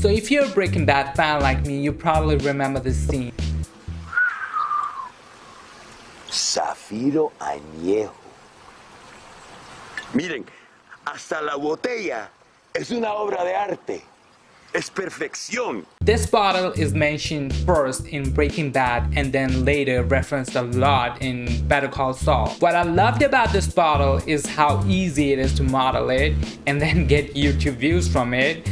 So if you're a Breaking Bad fan like me, you probably remember this scene. Zafiro Añejo. Miren, hasta la botella es una obra de arte. Es perfección. This bottle is mentioned first in Breaking Bad and then later referenced a lot in Better Call Saul. What I loved about this bottle is how easy it is to model it and then get YouTube views from it,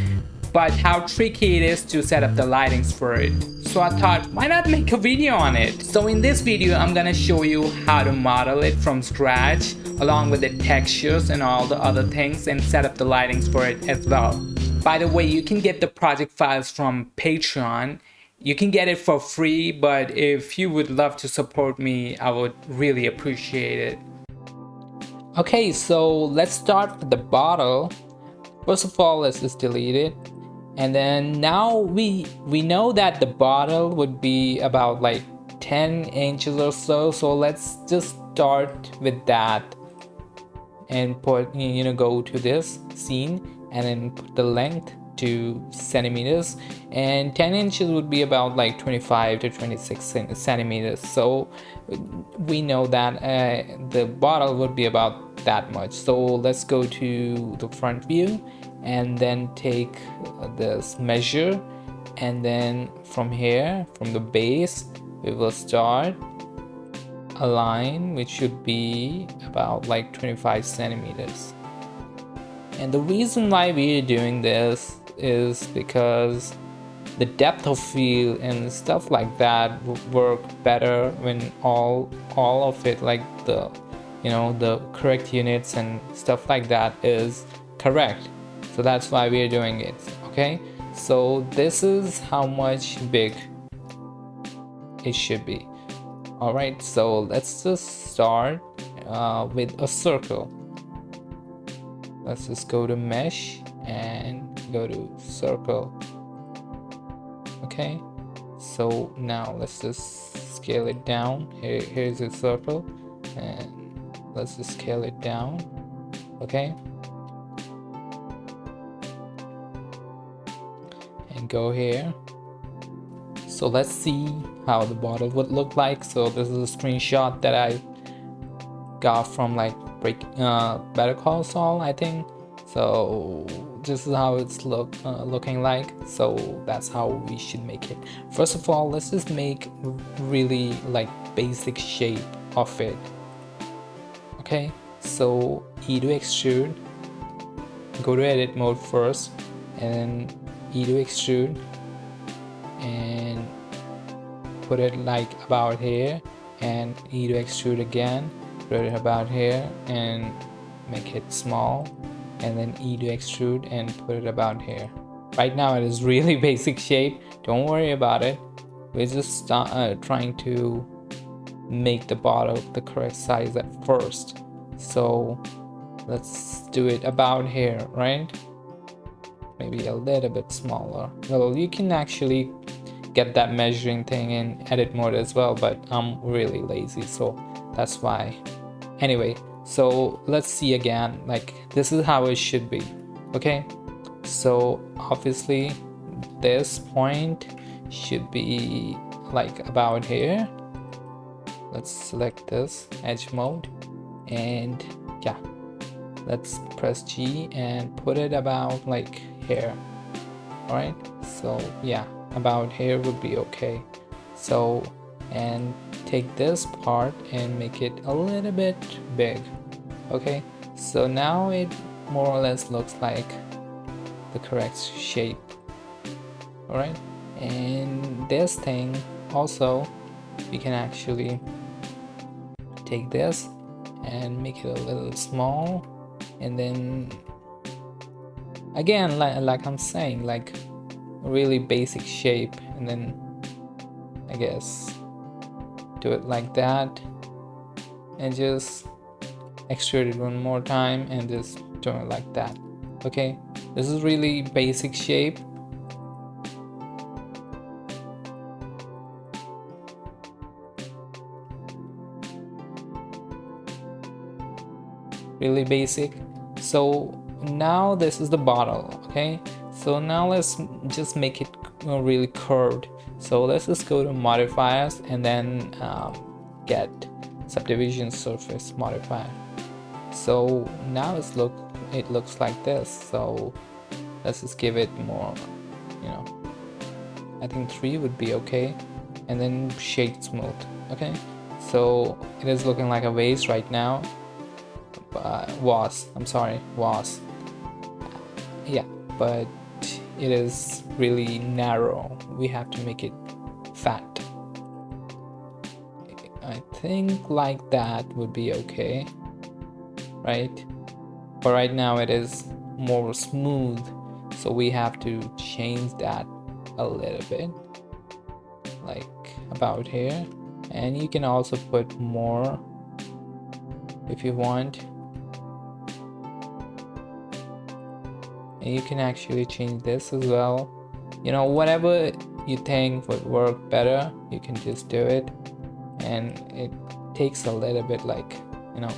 but how tricky it is to set up the lightings for it. So I thought, why not make a video on it? So in this video, I'm gonna show you how to model it from scratch, along with the textures and all the other things, and set up the lightings for it as well. By the way, you can get the project files from Patreon. You can get it for free, but if you would love to support me, I would really appreciate it. Okay, so let's start with the bottle. First of all, let's just delete it. And then now we know that the bottle would be about like 10 inches or so. So let's just start with that and put, go to this scene and then put the length to centimeters, and 10 inches would be about like 25 to 26 centimeters. So we know that the bottle would be about that much. So let's go to the front view and then take this measure, and then from here, from the base, we will start a line which should be about like 25 centimeters. And the reason why we are doing this is because the depth of field and stuff like that work better when all of it, like the the correct units and stuff like that, is correct. So that's why we are doing it. Okay, so this is how much big it should be. All right, so let's just start with a circle. Let's just go to mesh and go to circle. Okay, so now let's just scale it down. Here's a circle, and let's just scale it down. Okay, and go here. So let's see how the bottle would look like. So this is a screenshot that I got from like Better Call Saul, I think. So this is how it's looking like. So that's how we should make it. First of all, let's just make really like basic shape of it. Okay, so E to extrude, go to edit mode first, and then E to extrude, and put it like about here, and E to extrude again, put it about here and make it small, and then E to extrude and put it about here. Right now it is really basic shape, don't worry about it. We're just trying to make the bottle the correct size at first. So let's do it about here, right? Maybe a little bit smaller. Well, you can actually get that measuring thing in edit mode as well, but I'm really lazy, so that's why. Anyway, so let's see again, like this is how it should be. Okay, so obviously this point should be like about here. Let's select this edge mode, and yeah, let's press G and put it about like here. All right, so yeah, about here would be okay. So, and take this part and make it a little bit big. Okay, so now it more or less looks like the correct shape. All right, and this thing also, we can actually take this and make it a little small, and then again, like I'm saying, like really basic shape, and then I guess do it like that, and just extrude it one more time and just do it like that. Okay, this is really basic shape. Really basic. So now this is the bottle. Okay, So now let's just make it really curved. So let's just go to modifiers and then get subdivision surface modifier. So now it looks like this. So let's just give it more, you know, I think 3 would be okay, and then shade smooth. Okay, so it is looking like a vase right now. Was yeah, but it is really narrow. We have to make it fat. I think like that would be okay, right? But right now it is more smooth, so we have to change that a little bit, like about here. And you can also put more if you want, and you can actually change this as well. You know, whatever you think would work better, you can just do it. And it takes a little bit, like, you know,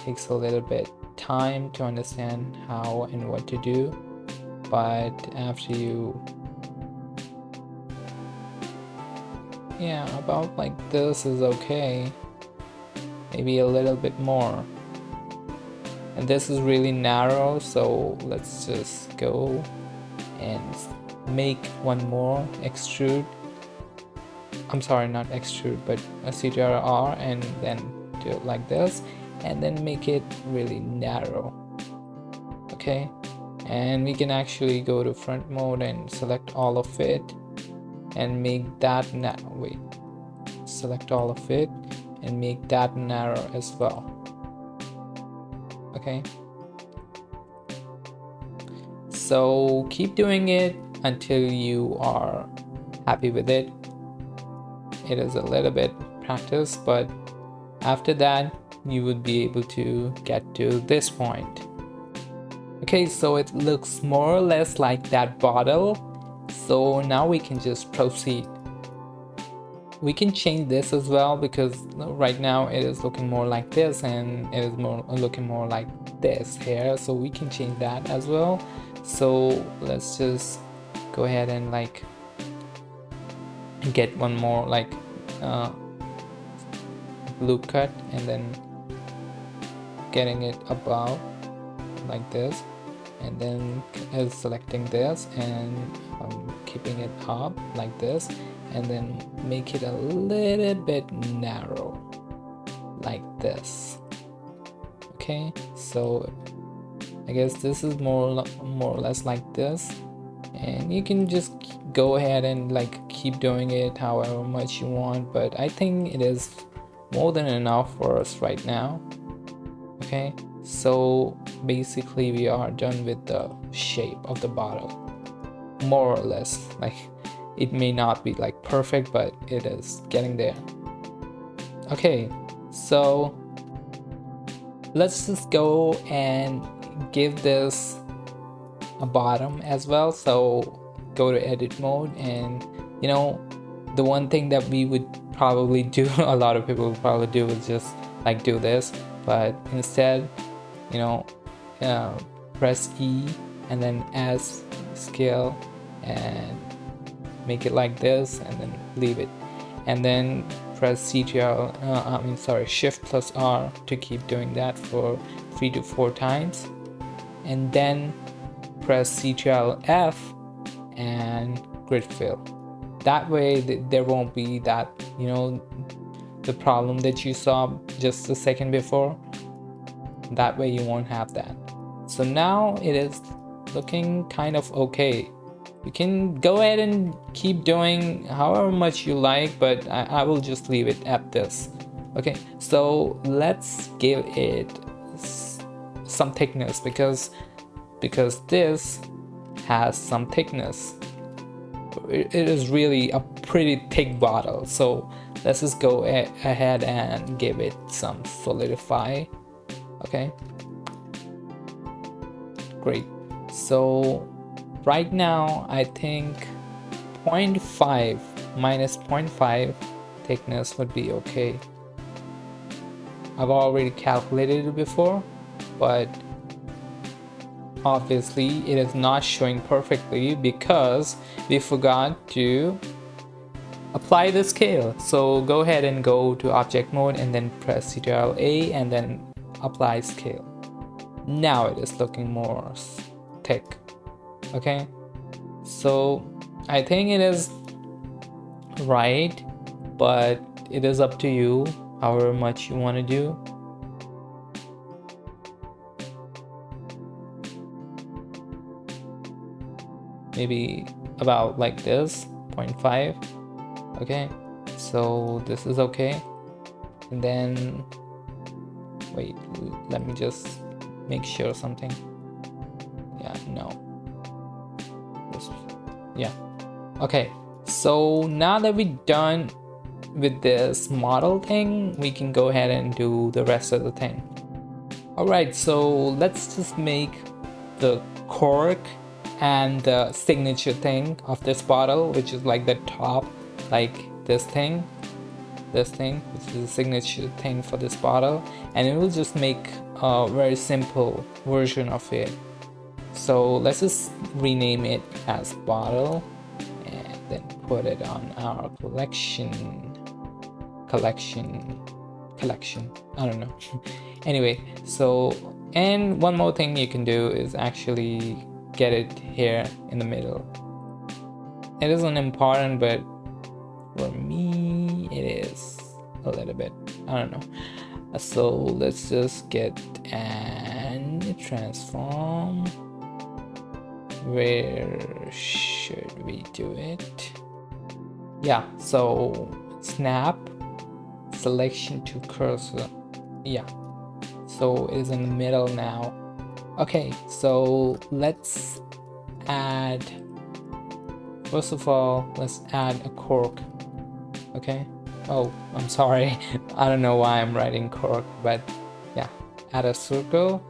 takes a little bit time to understand how and what to do, but after you, yeah, about like this is okay, maybe a little bit more. And this is really narrow, so let's just go and make one more extrude. I'm sorry, not extrude, but a CTRL, and then do it like this, and then make it really narrow. Okay, and we can actually go to front mode and select all of it and make that select all of it and make that narrow as well. Okay, so keep doing it until you are happy with it. It is a little bit practice, but after that you would be able to get to this point. Okay, so it looks more or less like that bottle. So now we can just proceed. We can change this as well, because right now it is looking more like this and it is looking more like this here, so we can change that as well. So let's just go ahead and like get one more like loop cut, and then getting it above like this, and then selecting this and keeping it up like this, and then make it a little bit narrow like this. Okay, so I guess this is more or less like this, and you can just go ahead and like keep doing it however much you want, but I think it is more than enough for us right now. Okay, so basically we are done with the shape of the bottle, more or less. Like, it may not be like perfect, but it is getting there. Okay, so let's just go and give this a bottom as well. So go to edit mode, and you know, the one thing that we would probably do, a lot of people would probably do, is just like do this, but instead, you know, press E and then as scale and make it like this, and then leave it, and then press Shift plus R to keep doing that for 3 to 4 times, and then press Ctrl F and grid fill. That way there won't be that, you know, the problem that you saw just a second before. That way you won't have that. So now it is looking kind of okay. You can go ahead and keep doing however much you like, but I will just leave it at this. Okay, so let's give it some thickness, because this has some thickness. It is really a pretty thick bottle, so let's just go ahead and give it some solidify. Okay, great. So right now I think 0.5 minus 0.5 thickness would be okay. I've already calculated it before, but obviously it is not showing perfectly because we forgot to apply the scale. So go ahead and go to object mode and then press Ctrl A and then apply scale. Now it is looking more thick. Okay, so I think it is right, but it is up to you however much you want to do. Maybe about like this 0.5. Okay, so this is okay. And then wait, let me just make sure something. Yeah, no, this, yeah, okay. So now that we're done with this model thing, we can go ahead and do the rest of the thing. All right, so let's just make the cork and the signature thing of this bottle, which is like the top, like this thing, which is the signature thing for this bottle, and it will just make a very simple version of it. So let's just rename it as bottle and then put it on our collection, I don't know. Anyway, so, and one more thing you can do is actually get it here in the middle. It isn't important, but for me it is a little bit, I don't know. So let's just get and transform. Where should we do it? Yeah, so snap selection to cursor. Yeah, so it is in the middle now. Okay, so let's add, first of all, let's add a cork. Okay, oh, I'm sorry. I don't know why I'm writing cork, but yeah, add a circle,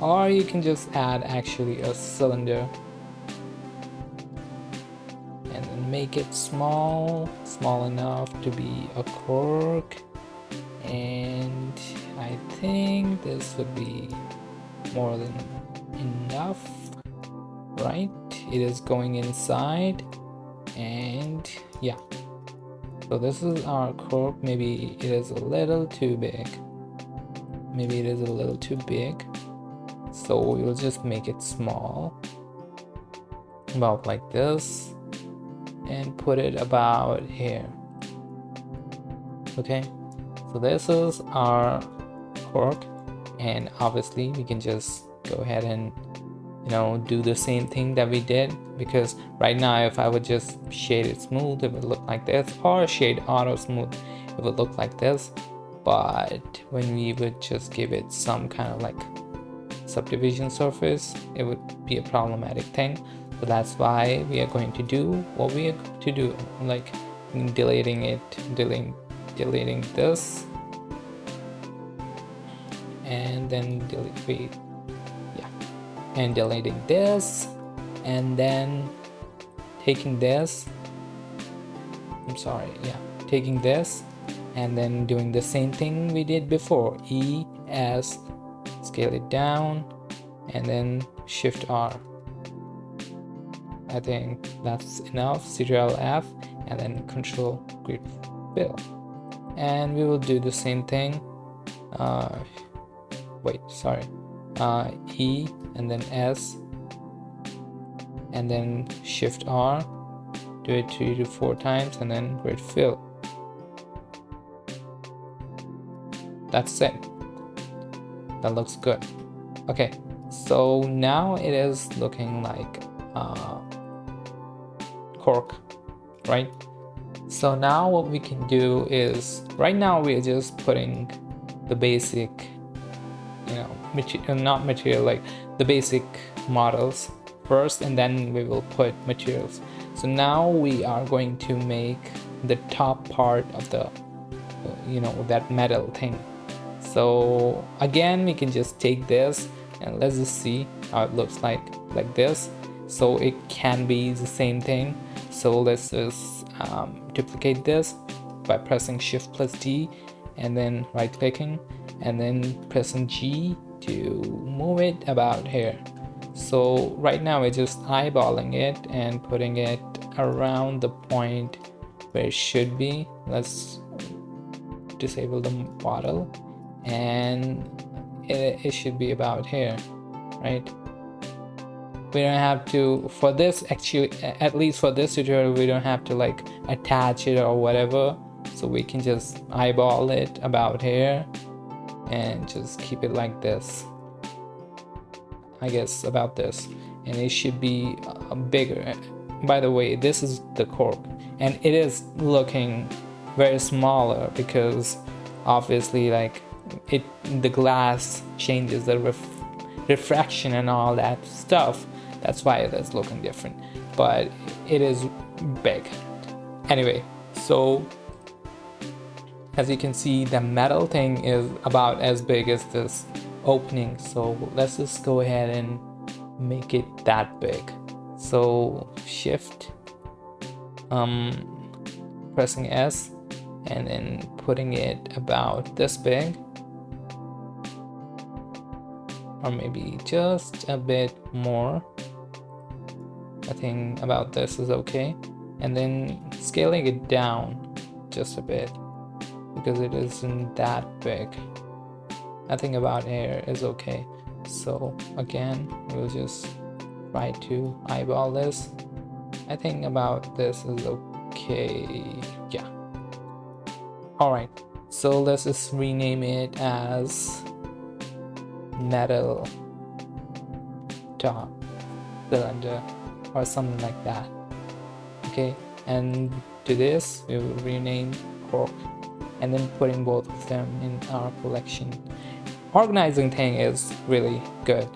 or you can just add actually a cylinder and then make it small enough to be a cork. And I think this would be more than enough, right? It is going inside, and yeah, so this is our cork. Maybe it is a little too big, so we'll just make it small, about like this, and put it about here. Okay, so this is our cork, and obviously we can just go ahead and, you know, do the same thing that we did, because right now if I would just shade it smooth, it would look like this, or shade auto smooth, it would look like this. But when we would just give it some kind of like subdivision surface, it would be a problematic thing. So that's why we are going to do what we are going to do, like deleting this, and then deleting this, and then taking this, taking this, and then doing the same thing we did before. ES, scale it down, and then Shift R. I think that's enough. Ctrl F, and then Control Grid Fill, and we will do the same thing. E and then S, and then Shift R, do it 3 to 4 times, and then Grid Fill. That's it. That looks good. Okay, so now it is looking like cork, right? So now what we can do is, right now we are just putting the basic, like the basic models first, and then we will put materials. So now we are going to make the top part of the, that metal thing. So again, we can just take this and let's just see how it looks like this. So it can be the same thing. So let's just duplicate this by pressing Shift plus D, and then right clicking, and then pressing G to move it about here. So right now we're just eyeballing it and putting it around the point where it should be. Let's disable the model, and it should be about here, right? We don't have to, for this, actually, at least for this tutorial, we don't have to like attach it or whatever. So we can just eyeball it about here and just keep it like this, I guess about this, and it should be bigger. By the way, this is the cork, and it is looking very smaller because obviously like the glass changes the refraction and all that stuff. That's why it is looking different, but it is big anyway. So as you can see, the metal thing is about as big as this opening, so let's just go ahead and make it that big. So shift, pressing S, and then putting it about this big, or maybe just a bit more. I think about this is okay, and then scaling it down just a bit because it isn't that big. I think about here is okay. So again, we'll just try to eyeball this. I think about this is okay. Yeah. All right. So let's just rename it as metal top cylinder or something like that. Okay. And to this, we will rename cork, and then putting both of them in our collection. Organizing thing is really good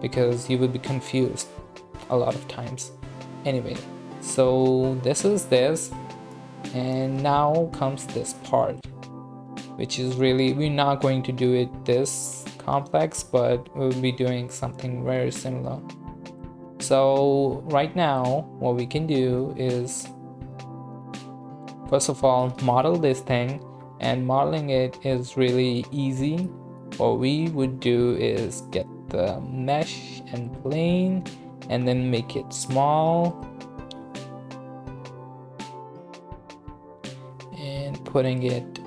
because you will be confused a lot of times. Anyway, so this is this, and now comes this part, which is really, we're not going to do it this complex, but we'll be doing something very similar. So right now what we can do is, first of all, model this thing, and modeling it is really easy. What we would do is get the mesh and plane, and then make it small, and putting it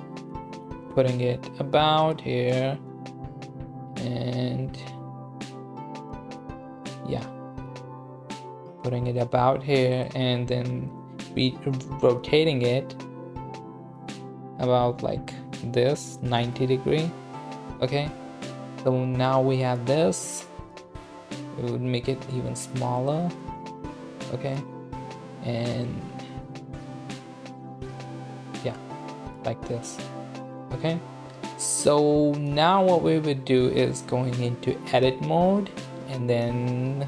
about here, and yeah, putting it about here, and then rotating it about like this 90 degree. Okay, so now we have this. We would make it even smaller. Okay, and yeah, like this. Okay, so now what we would do is going into edit mode, and then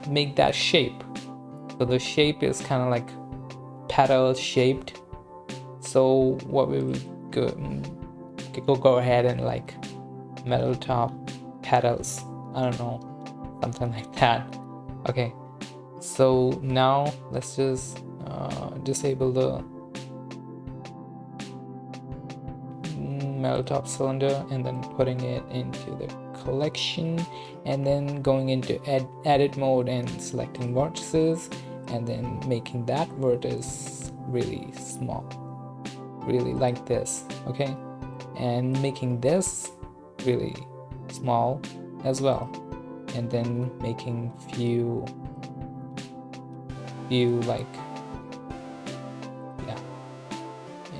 make that shape. So the shape is kind of like petal shaped. So what we would go ahead and like metal top petals, I don't know, something like that. Okay, so now let's just disable the metal top cylinder, and then putting it into the collection, and then going into edit mode and selecting vertices, and then making that vertex really small, really like this. Okay, and making this really small as well, and then making few like, yeah,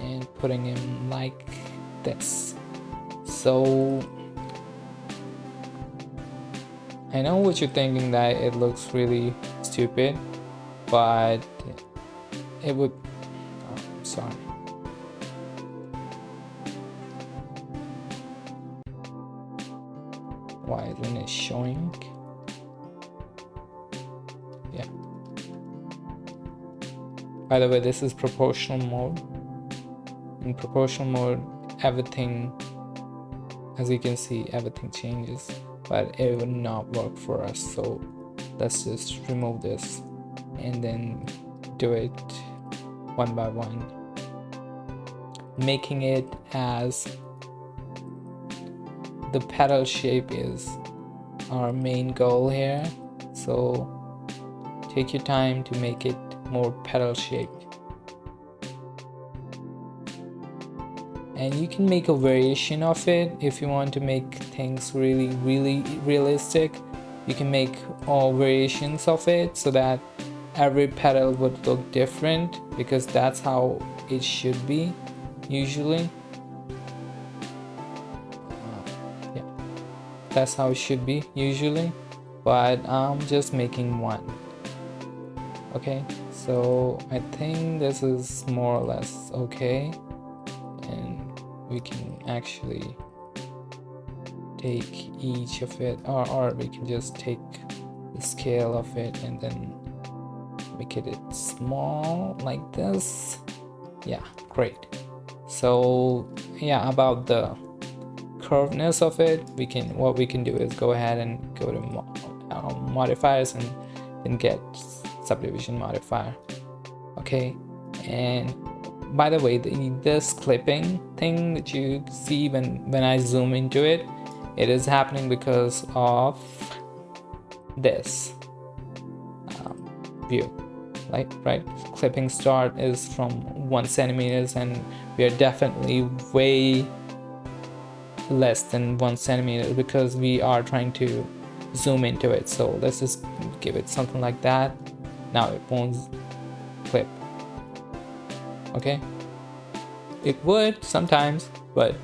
and putting him like this. So I know what you're thinking, that it looks really stupid, but it would, oh, sorry. Why isn't it showing? Yeah. By the way, this is proportional mode. In proportional mode, everything, as you can see, everything changes, but it would not work for us. So let's just remove this and then do it one by one, making it as the petal shape is our main goal here. So take your time to make it more petal shaped. And you can make a variation of it if you want to make things really realistic. You can make all variations of it so that every petal would look different, because that's how it should be usually. Yeah, that's how it should be usually, but I'm just making one. Okay, so I think this is more or less okay, and we can actually take each of it, or we can just take the scale of it and then make it small like this. Yeah, great. So yeah, about the curvedness of it, what we can do is go ahead and go to modifiers and then get subdivision modifier. Okay, and by the way, this clipping thing that you see when I zoom into it, it is happening because of this view. Like, right, clipping start is from 1 centimeters, and we are definitely way less than 1 centimeter because we are trying to zoom into it. So let's just give it something like that. Now it won't clip. Okay, it would sometimes, but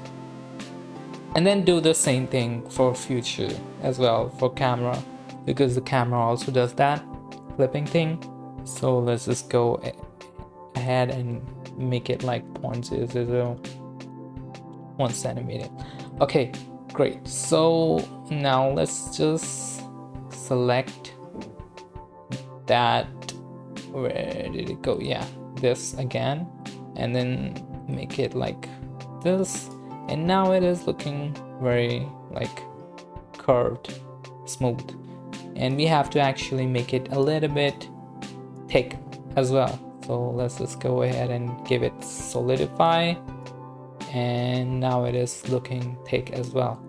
and then do the same thing for future as well for camera, because the camera also does that clipping thing. So let's just go ahead and make it like 0.001 centimeter. Okay, great. So now let's just select that. Where did it go? Yeah, this again, and then make it like this, and now it is looking very like curved, smooth, and we have to actually make it a little bit thick as well. So let's just go ahead and give it solidify, and now it is looking thick as well,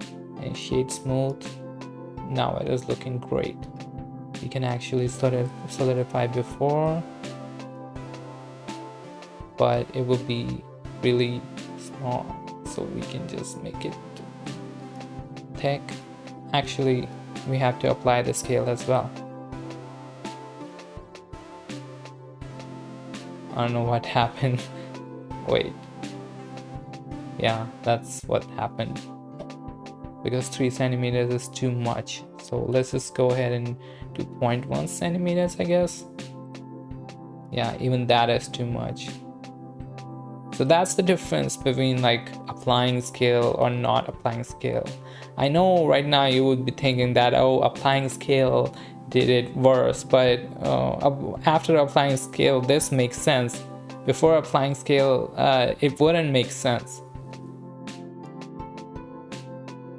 and shade smooth. Now it is looking great. You can actually solidify before, but it will be really small, so we can just make it thick. Actually, we have to apply the scale as well. I don't know what happened. Wait, yeah, that's what happened, because 3 centimeters is too much. So let's just go ahead and do 0.1 centimeters, I guess. Yeah, even that is too much. So that's the difference between like applying scale or not applying scale. I know right now you would be thinking that, oh, applying scale did it worse, but after applying scale, this makes sense. Before applying scale, it wouldn't make sense.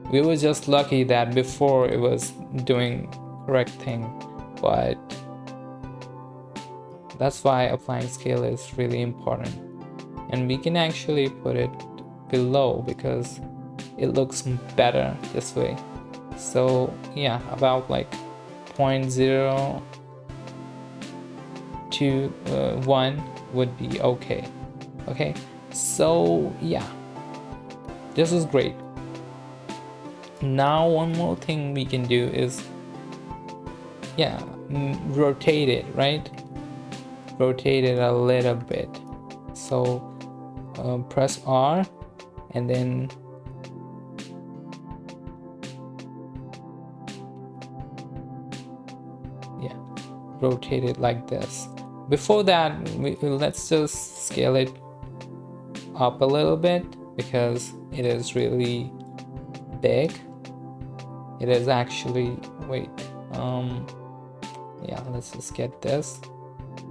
We were just lucky that before it was doing correct thing, but that's why applying scale is really important. And we can actually put it below because it looks better this way. So yeah, about like 0.021 would be okay. Okay, so yeah, this is great. Now one more thing we can do is, yeah, rotate it, right? Rotate it a little bit. So press R and then yeah, rotate it like this. Before that, let's just scale it up a little bit because it is really big. It is actually, wait, yeah, let's just get this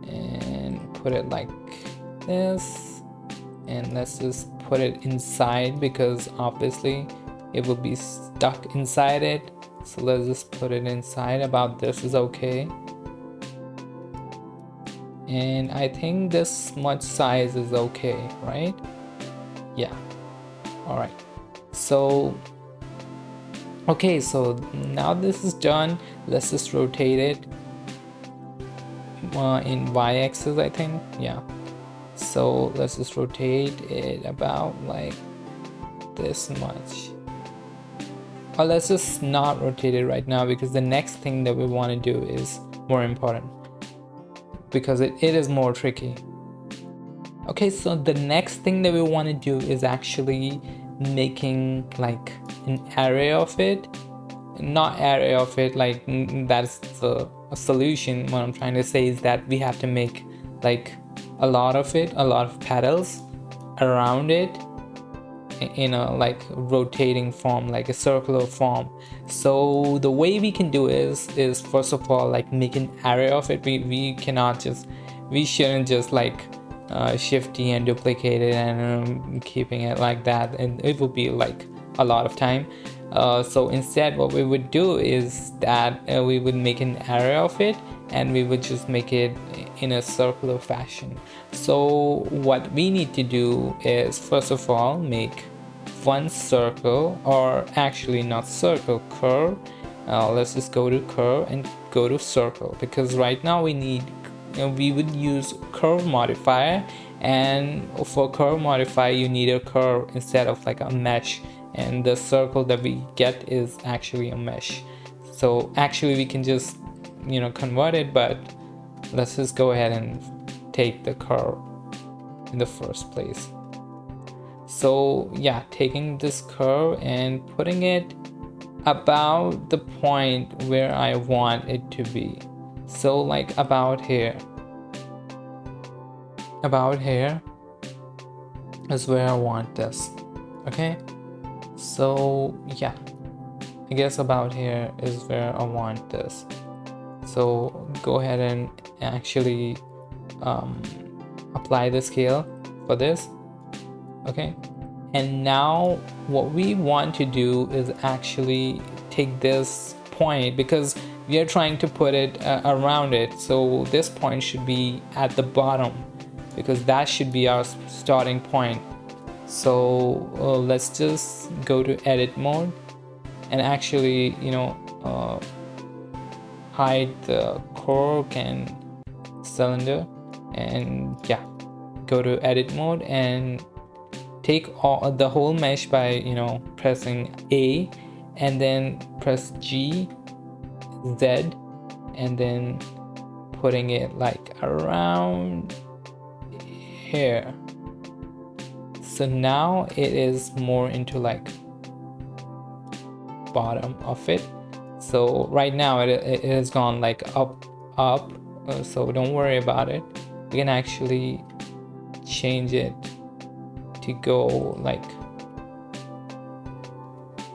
and put it like this, and let's just put it inside because obviously it will be stuck inside it. So let's just put it inside. About this is okay, and I think this much size is okay, right? Yeah, all right. So Okay, so now this is done. Let's just rotate it in y-axis, I think. Yeah, so let's just rotate it about like this much, or let's just not rotate it right now, because the next thing that we want to do is more important, because it is more tricky. Okay, so the next thing that we want to do is actually making like an array of it. Not array of it, like that's the solution. What I'm trying to say is that we have to make like a lot of it, a lot of petals around it in a like rotating form, like a circular form. So the way we can do is first of all like make an array of it. We shouldn't just like shift D and duplicate it and keeping it like that, and it would be like a lot of time. So instead what we would do is that we would make an array of it, and we would just make it in a circular fashion. So what we need to do is first of all make one circle, or actually not circle, curve. Let's just go to curve and go to circle, because right now we would use curve modifier, and for curve modifier you need a curve instead of like a mesh, and the circle that we get is actually a mesh. So actually we can just convert it, but let's just go ahead and take the curve in the first place. So yeah, taking this curve and putting it about the point where I want it to be. So like about here is where I want this. Okay, so yeah, I guess about here is where I want this. So go ahead and actually apply the scale for this. Okay, and now what we want to do is actually take this point, because we are trying to put it around it, so this point should be at the bottom, because that should be our starting point. So let's just go to edit mode and actually hide the cork and cylinder, and yeah, go to edit mode and take the whole mesh by pressing A, and then press G, Z, and then putting it like around here. So now it is more into like bottom of it. So right now it has gone like up, so don't worry about it. We can actually change it to go like,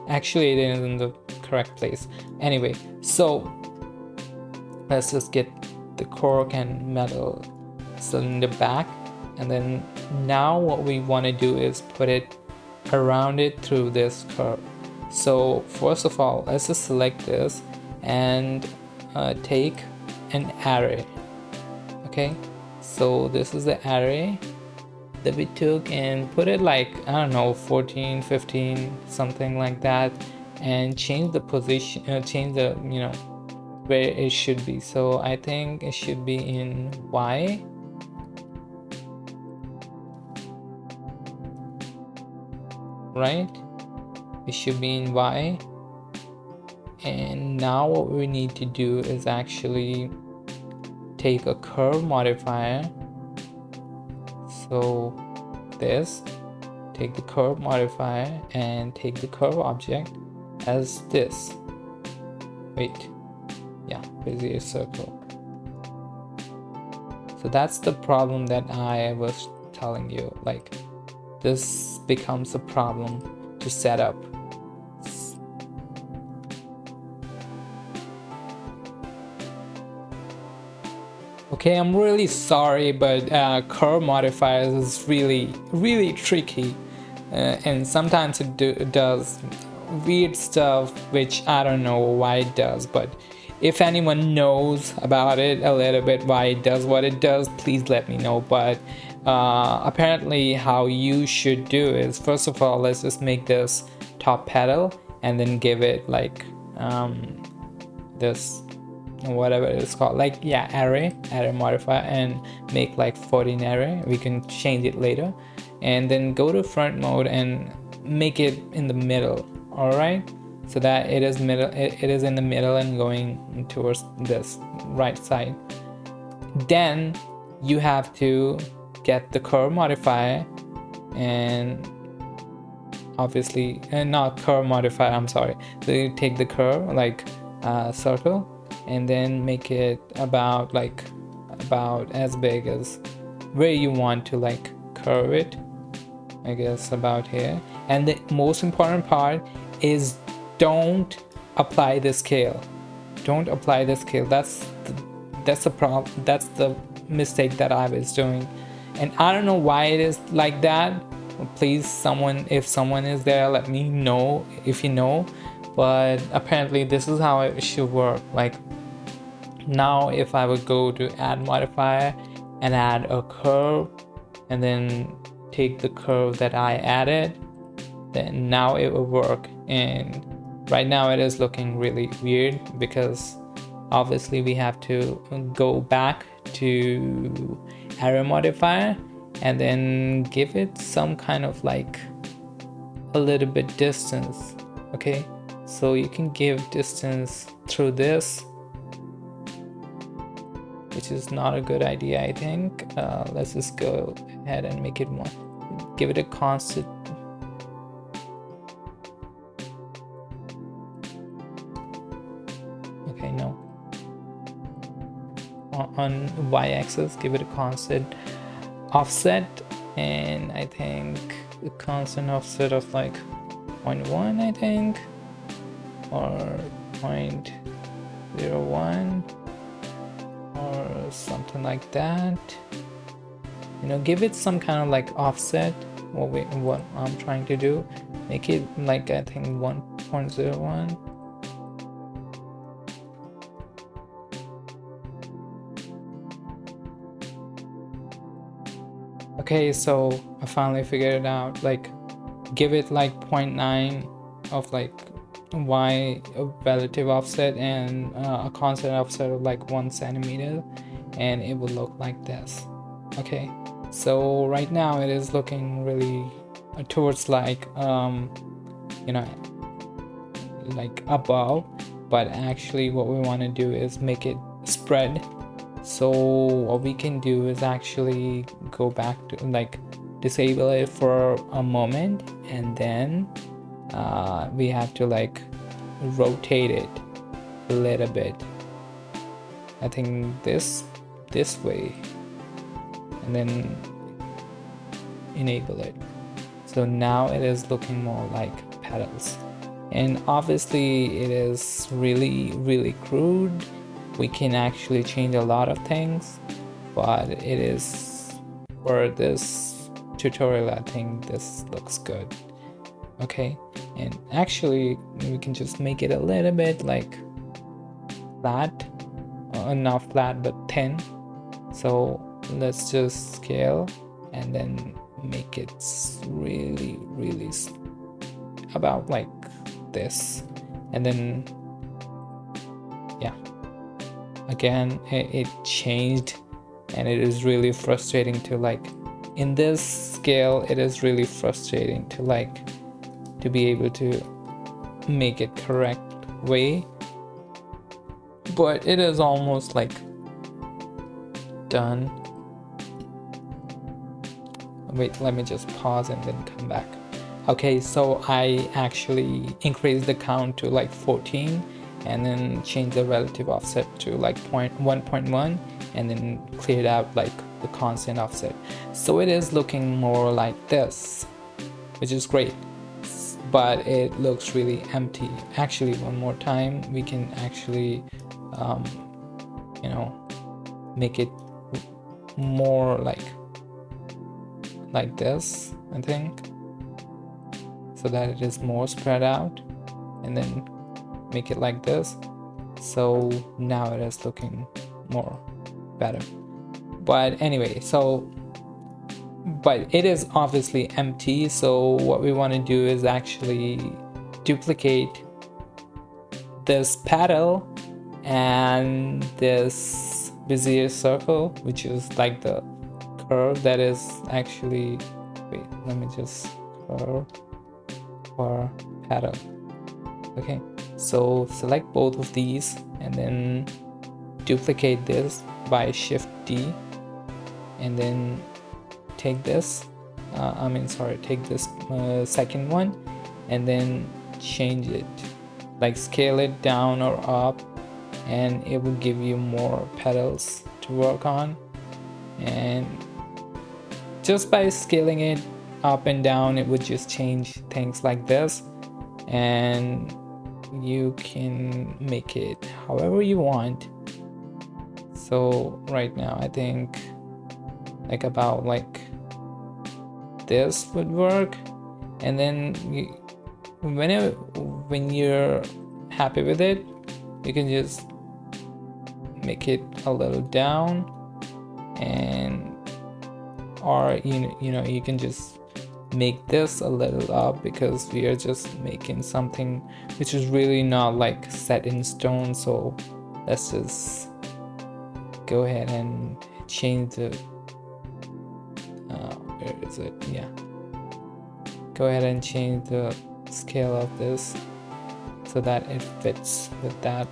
actually it is in the correct place anyway. So let's just get the cork and metal cylinder back, and then now what we want to do is put it around it through this curve. So first of all, let's just select this and take an array. Okay, so this is the array that we took and put it like, I don't know, 14, 15, something like that, and change the position, change the where it should be. So I think it should be in Y. Right, it should be in Y. And now what we need to do is actually take a curve modifier. So this, take the curve modifier and take the curve object as this. Wait, yeah, Bezier circle. So that's the problem that I was telling you, like this becomes a problem to set up. Okay, I'm really sorry, but curve modifiers is really tricky, and sometimes it does weird stuff which I don't know why it does, but if anyone knows about it a little bit, why it does what it does, please let me know. But apparently how you should do is, first of all, let's just make this top petal, and then give it like this, whatever it's called, like, yeah, array modifier, and make like 14 array. We can change it later, and then go to front mode and make it in the middle. All right, so that it is in the middle and going towards this right side. Then you have to get the curve modifier, and obviously not curve modifier, I'm sorry. So you take the curve, like circle, and then make it about as big as where you want to like curve it, I guess about here. And the most important part is don't apply the scale. Don't apply the scale. That's the problem. That's the mistake that I was doing, and I don't know why it is like that. Please, if someone is there, let me know if you know. But apparently this is how it should work. Like, now if I would go to add modifier and add a curve, and then take the curve that I added, then now it will work. And right now it is looking really weird, because obviously we have to go back to array modifier and then give it some kind of like a little bit distance. Okay, so you can give distance through this, which is not a good idea, I think. Let's just go ahead and make it one. Give it a constant. Okay, no. On y-axis, give it a constant offset, and I think the constant offset of like 0.1, I think, or 0.01 or something like that. You know, give it some kind of like offset. What I'm trying to do, make it like, I think 1.01. Okay, so I finally figured it out. Like, give it like 0.9 of like y relative offset, and a constant offset of like 1 centimeter, and it will look like this. Okay, so right now it is looking really towards like you know, like above, but actually what we want to do is make it spread. So what we can do is actually go back to like disable it for a moment, and then we have to like rotate it a little bit. I think this way, and then enable it. So now it is looking more like petals, and obviously it is really crude. We can actually change a lot of things, but it is, for this tutorial, I think this looks good. Okay, and actually we can just make it a little bit like flat, not flat but thin. So let's just scale and then make it really about like this, and then yeah, again it changed, and it is really frustrating to like, in this scale it is really frustrating to like to be able to make it correct way, but it is almost like done. Wait, let me just pause and then come back. Okay, so I actually increased the count to like 14, and then change the relative offset to like 1.1, and then cleared out like the constant offset. So it is looking more like this, which is great, but it looks really empty. Actually, one more time we can actually you know, make it more like this, I think, so that it is more spread out, and then make it like this. So now it is looking more better. But anyway, but it is obviously empty, so what we want to do is actually duplicate this pedal and this Bezier circle, which is like the curve that is actually, wait, let me just curve or pedal. Okay, so select both of these and then duplicate this by Shift D, and then take this take this second one and then change it, like scale it down or up, and it will give you more pedals to work on. And just by scaling it up and down, it would just change things like this, and you can make it however you want. So right now I think like about like this would work, and then when you're happy with it, you can just make it a little down, and or you know you can just make this a little up, because we are just making something which is really not like set in stone. So let's just go ahead and change the where is it? Yeah, go ahead and change the scale of this so that it fits with that.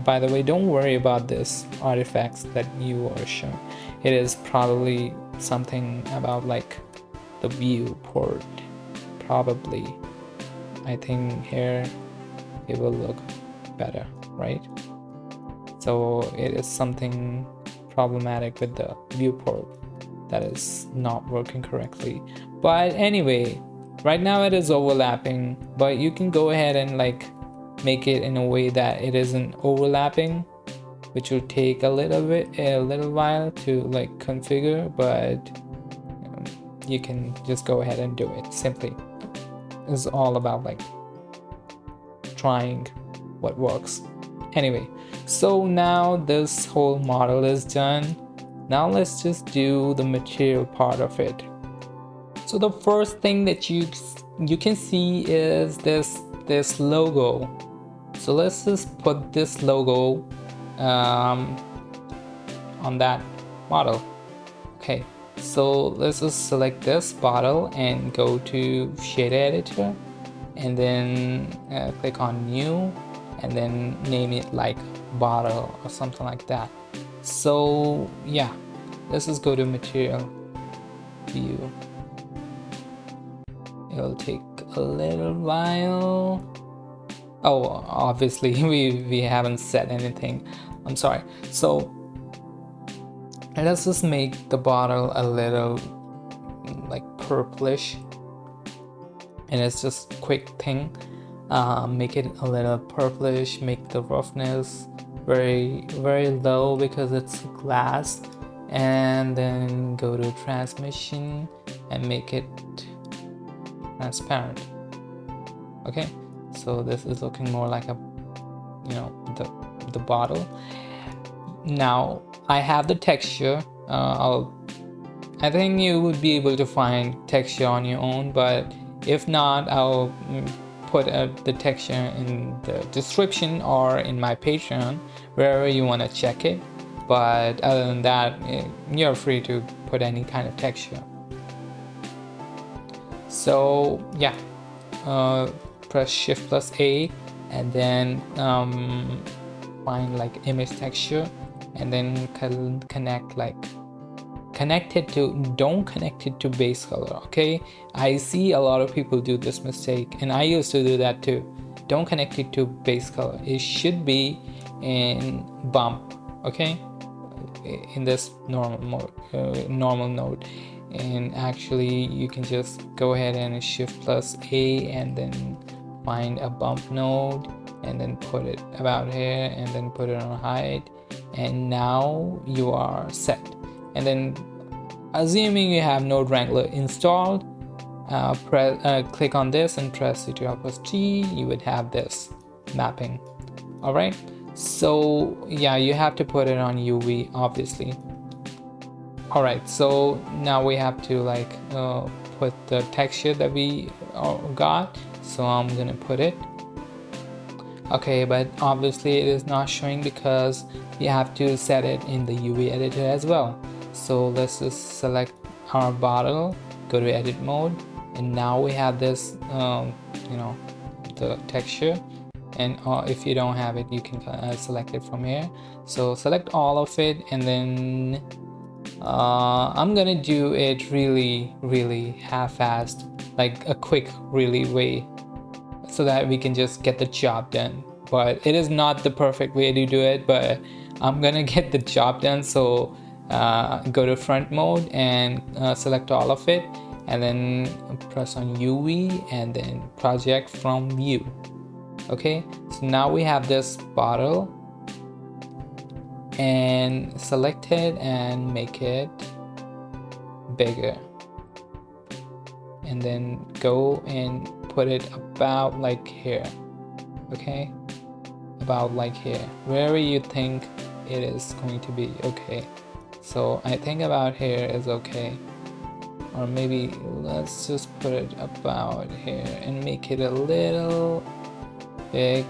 By the way, don't worry about this artifacts that you are showing. It is probably something about like the viewport, probably. I think here it will look better, right? So it is something problematic with the viewport that is not working correctly. But anyway, right now it is overlapping, but you can go ahead and like make it in a way that it isn't overlapping, which will take a little while to like configure, but you can just go ahead and do it simply. It's all about like trying what works. Anyway, so now this whole model is done. Now let's just do the material part of it. So the first thing that you can see is this logo. So let's just put this logo on that model. Okay, so let's just select this bottle and go to shader editor, and then click on new, and then name it like bottle or something like that. So yeah, let's just go to material view. It'll take a little while. Oh, obviously we haven't said anything. I'm sorry. So let's just make the bottle a little like purplish, and it's just a quick thing. Make it a little purplish, make the roughness very low because it's glass, and then go to transmission and make it transparent. Okay, so this is looking more like a, the bottle. Now I have the texture. I think you would be able to find texture on your own, but if not, I'll put the texture in the description or in my Patreon, wherever you want to check it. But other than that, you're free to put any kind of texture. So yeah, press Shift plus A, and then find like image texture, and then don't connect it to base color. Okay, I see a lot of people do this mistake, and I used to do that too. Don't connect it to base color. It should be in bump, okay, in this normal node. And actually you can just go ahead and Shift plus A, and then find a bump node, and then put it about here, and then put it on height, and now you are set. And then assuming you have Node Wrangler installed, click on this and press Ctrl plus T, you would have this mapping. All right, so yeah, you have to put it on UV obviously. Alright, so now we have to like put the texture that we got, so I'm gonna put it. Okay, but obviously it is not showing because we have to set it in the UV editor as well. So let's just select our bottle, go to edit mode, and now we have this you know, the texture. And if you don't have it, you can select it from here. So select all of it, and then I'm gonna do it really half-assed, like a quick really way, so that we can just get the job done. But it is not the perfect way to do it, but I'm gonna get the job done. So go to front mode and select all of it, and then press on UV and then project from view. Okay, so now we have this bottle, and select it and make it bigger, and then go and put it about like here. Okay, about like here, wherever you think it is going to be. Okay, so I think about here is okay, or maybe let's just put it about here and make it a little big.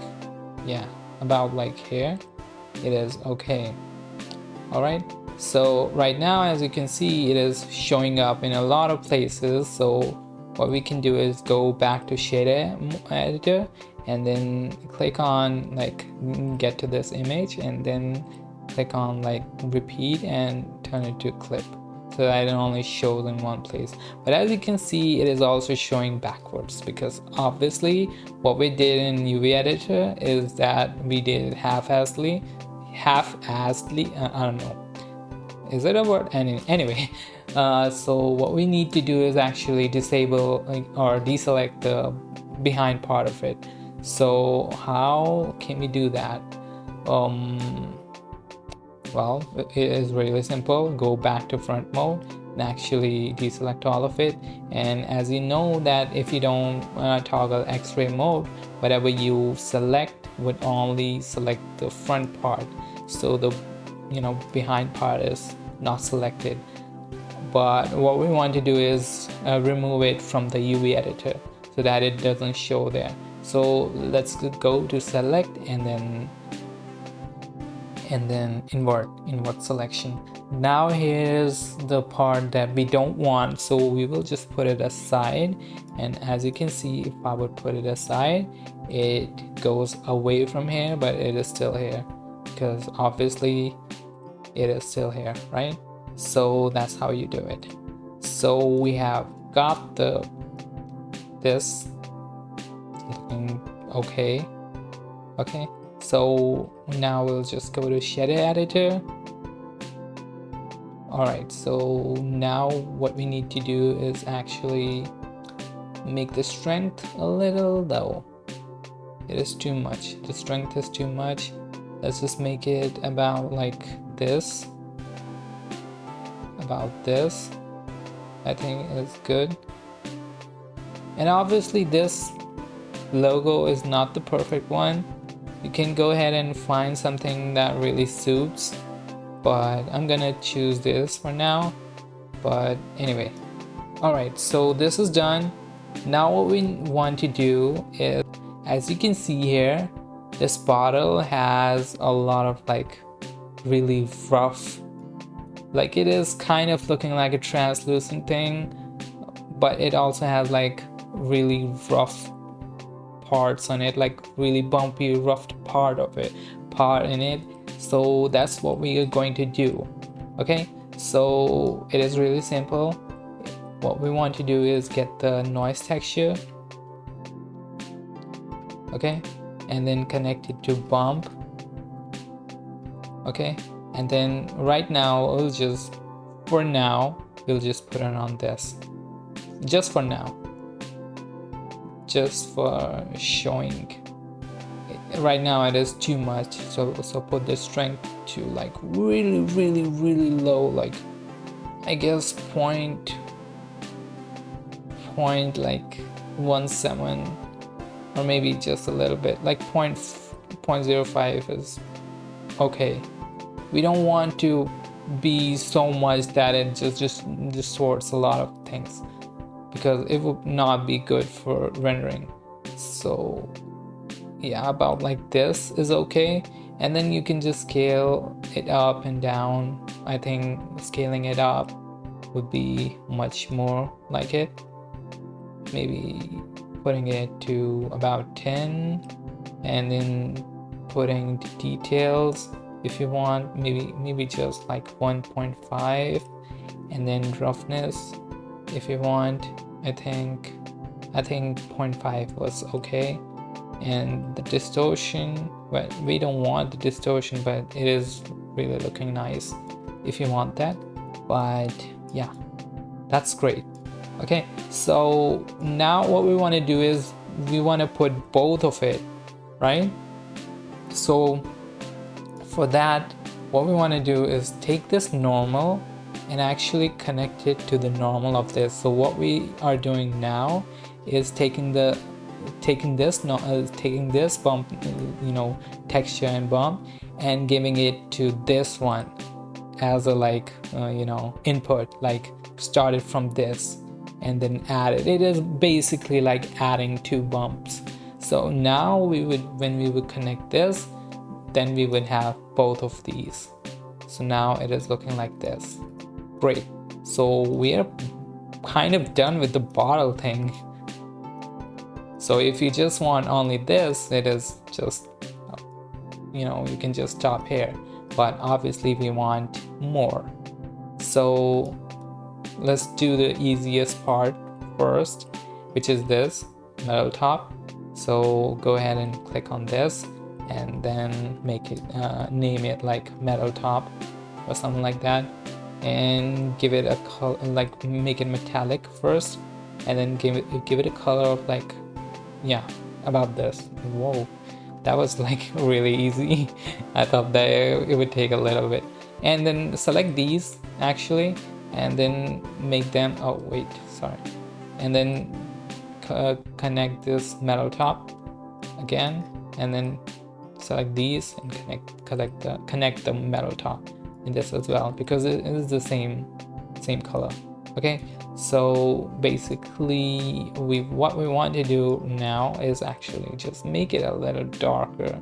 Yeah, about like here it is okay. All right, so right now, as you can see, it is showing up in a lot of places. So what we can do is go back to shader editor, and then click on like get to this image, and then click on like repeat and turn it to clip, so that it only shows in one place. But as you can see, it is also showing backwards, because obviously what we did in UV editor is that we did half-assedly. I don't know, is it a word? Anyway, so what we need to do is actually disable or deselect the behind part of it. So how can we do that? Well, it is really simple. Go back to front mode and actually deselect all of it. And as you know that if you don't toggle X-ray mode, whatever you select would only select the front part, so the behind part is not selected. But what we want to do is remove it from the UV editor so that it doesn't show there. So let's go to select, and then invert selection. Now here's the part that we don't want, so we will just put it aside. And as you can see, if I would put it aside, it goes away from here, but it is still here, because obviously it is still here, right? So that's how you do it. So we have got this looking okay. So now we'll just go to shader editor. Alright, so now what we need to do is actually make the strength a little low. It is too much. The strength is too much. Let's just make it about like this. About this. I think it's good. And obviously this logo is not the perfect one. You can go ahead and find something that really suits, but I'm gonna choose this for now. But anyway, alright, so this is done. Now what we want to do is, as you can see here, this bottle has a lot of like really rough, like it is kind of looking like a translucent thing, but it also has like really rough parts on it, like really bumpy rough part in it. So that's what we are going to do. Okay, so it is really simple. What we want to do is get the noise texture, okay, and then connect it to bump. Okay, and then right now we'll just put it on this, just for now, just for showing. Right now it is too much, so put the strength to like really low, like I guess point like 1.7, or maybe just a little bit, like 0.05 is okay. We don't want to be so much that it just distorts a lot of things, because it would not be good for rendering. So yeah, about like this is okay. And then you can just scale it up and down. I think scaling it up would be much more like it. Maybe putting it to about 10, and then putting the details if you want, maybe just like 1.5, and then roughness if you want. I think 0.5 was okay. And the distortion, well, we don't want the distortion, but it is really looking nice if you want that. But yeah, that's great. Okay, so now what we want to do is we want to put both of it, right? So for that, what we want to do is take this normal and actually connect it to the normal of this. So what we are doing now is taking this bump, texture and bump, and giving it to this one as a input, like started from this and then added. It is basically like adding two bumps. So now when we would connect this, then we would have both of these. So now it is looking like this. Great. So we are kind of done with the bottle thing. So if you just want only this, it is just, you can just stop here. But obviously we want more. So let's do the easiest part first, which is this metal top. So go ahead and click on this, and then make it name it like metal top or something like that, and give it a color, like make it metallic first, and then give it a color of like, yeah, about this. Whoa, that was like really easy. I thought that it would take a little bit. And then select these actually, and then make them, oh wait, sorry, and then connect this metal top again, and then select these and connect the metal top in this as well, because it is the same color. Okay, so basically what we want to do now is actually just make it a little darker.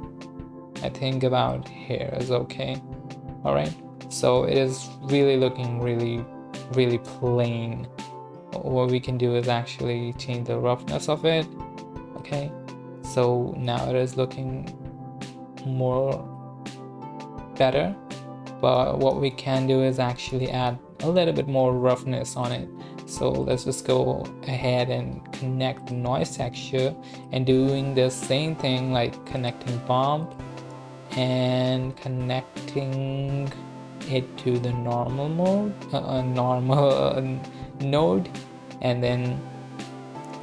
I think about here is okay. All right, so it is really looking really plain. What we can do is actually change the roughness of it. Okay, so now it is looking more better, but what we can do is actually add a little bit more roughness on it. So let's just go ahead and connect the noise texture, and doing the same thing, like connecting bump and connecting it to the normal node, and then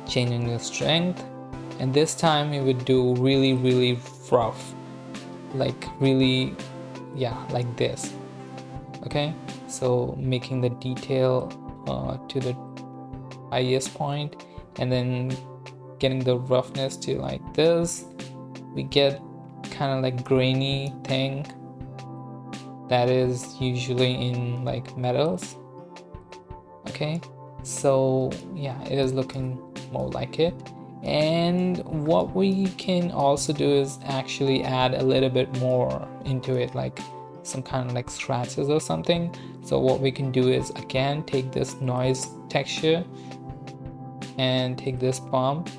changing the strength. And this time we would do really rough, like really, yeah, like this. Okay, so making the detail to the highest point, and then getting the roughness to like this. We get kind of like grainy thing that is usually in like metals. Okay, so yeah, it is looking more like it. And what we can also do is actually add a little bit more into it, like some kind of like scratches or something. So what we can do is again take this noise texture and take this bump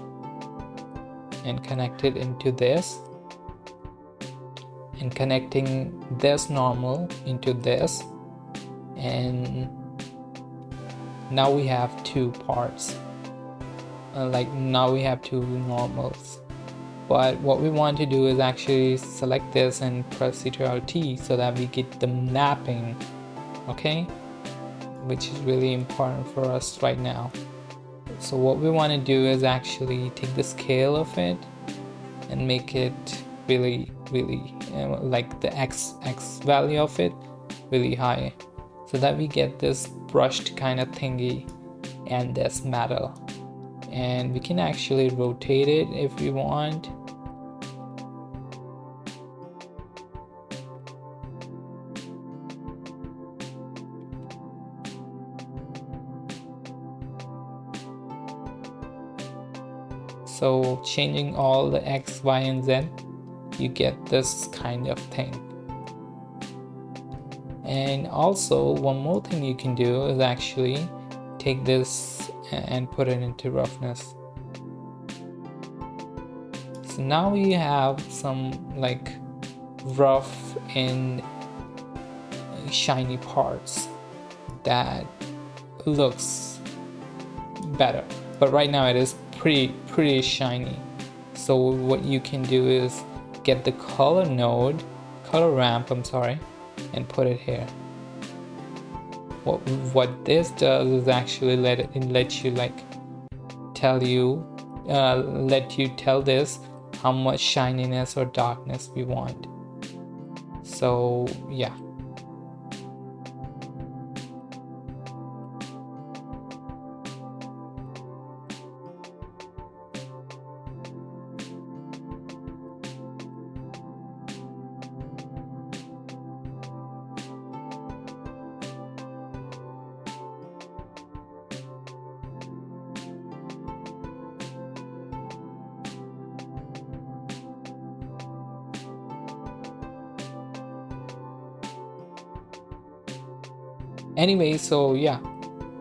and connect it into this, and connecting this normal into this, and now we have two parts. Like now we have two normals. But what we want to do is actually select this and press Ctrl T so that we get the mapping, okay, which is really important for us right now. So what we want to do is actually take the scale of it and make it really like the x value of it really high, so that we get this brushed kind of thingy and this metal. And we can actually rotate it if we want. So changing all the X, Y, and Z, you get this kind of thing. And also one more thing you can do is actually take this and put it into roughness. So now we have some like rough and shiny parts that looks better, but right now it is pretty shiny. So what you can do is get the color ramp, and put it here. What this does is actually let you like tell you tell this how much shininess or darkness we want. So yeah. Anyway, so yeah,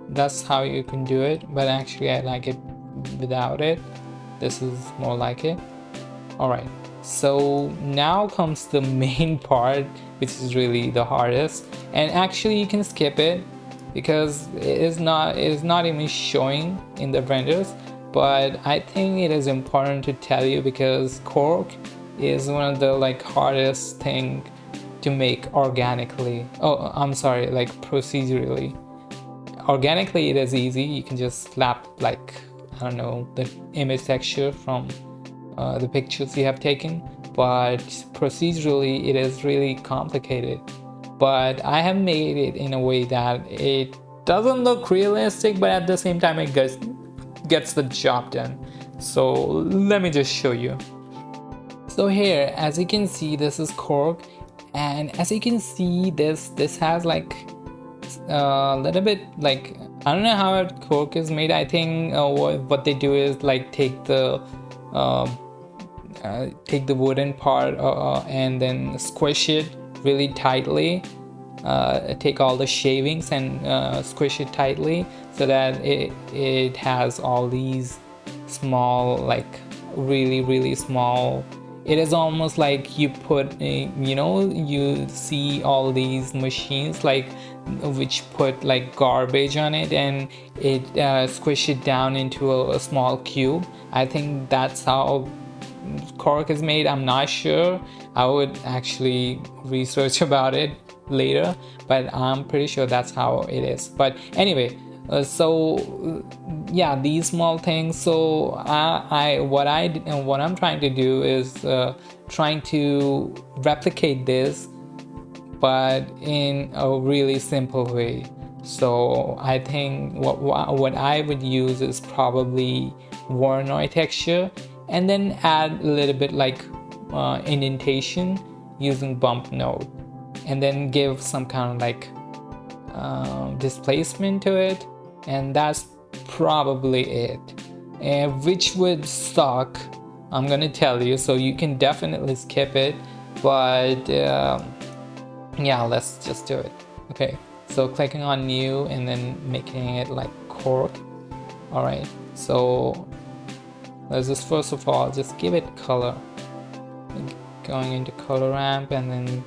that's how you can do it, but actually I like it without it. This is more like it. All right, so now comes the main part, which is really the hardest, and actually you can skip it because it is not even showing in the renders, but I think it is important to tell you because cork is one of the like hardest thing to make organically. Oh, I'm sorry, like procedurally. Organically it is easy, you can just slap like, I don't know, the image texture from the pictures you have taken, but procedurally it is really complicated. But I have made it in a way that it doesn't look realistic, but at the same time it gets the job done. So let me just show you. So here, as you can see, this is cork, and as you can see, this has like a little bit like, I don't know how cork is made. I think what they do is like take the wooden part and then squish it really tightly, take all the shavings and squish it tightly so that it has all these small, like really small. It is almost like you put you see all these machines like which put like garbage on it and it squish it down into a small cube. I think that's how cork is made. I'm not sure, I would actually research about it later, but I'm pretty sure that's how it is. But anyway, so yeah, these small things. So what I'm trying to do is trying to replicate this, but in a really simple way. So I think what I would use is probably Voronoi texture, and then add a little bit like indentation using bump node, and then give some kind of like displacement to it, and that's probably it. And which would suck, I'm gonna tell you, so you can definitely skip it, but yeah, let's just do it. Okay, so clicking on new and then making it like cork. All right, so let's just first of all just give it color, going into color ramp and then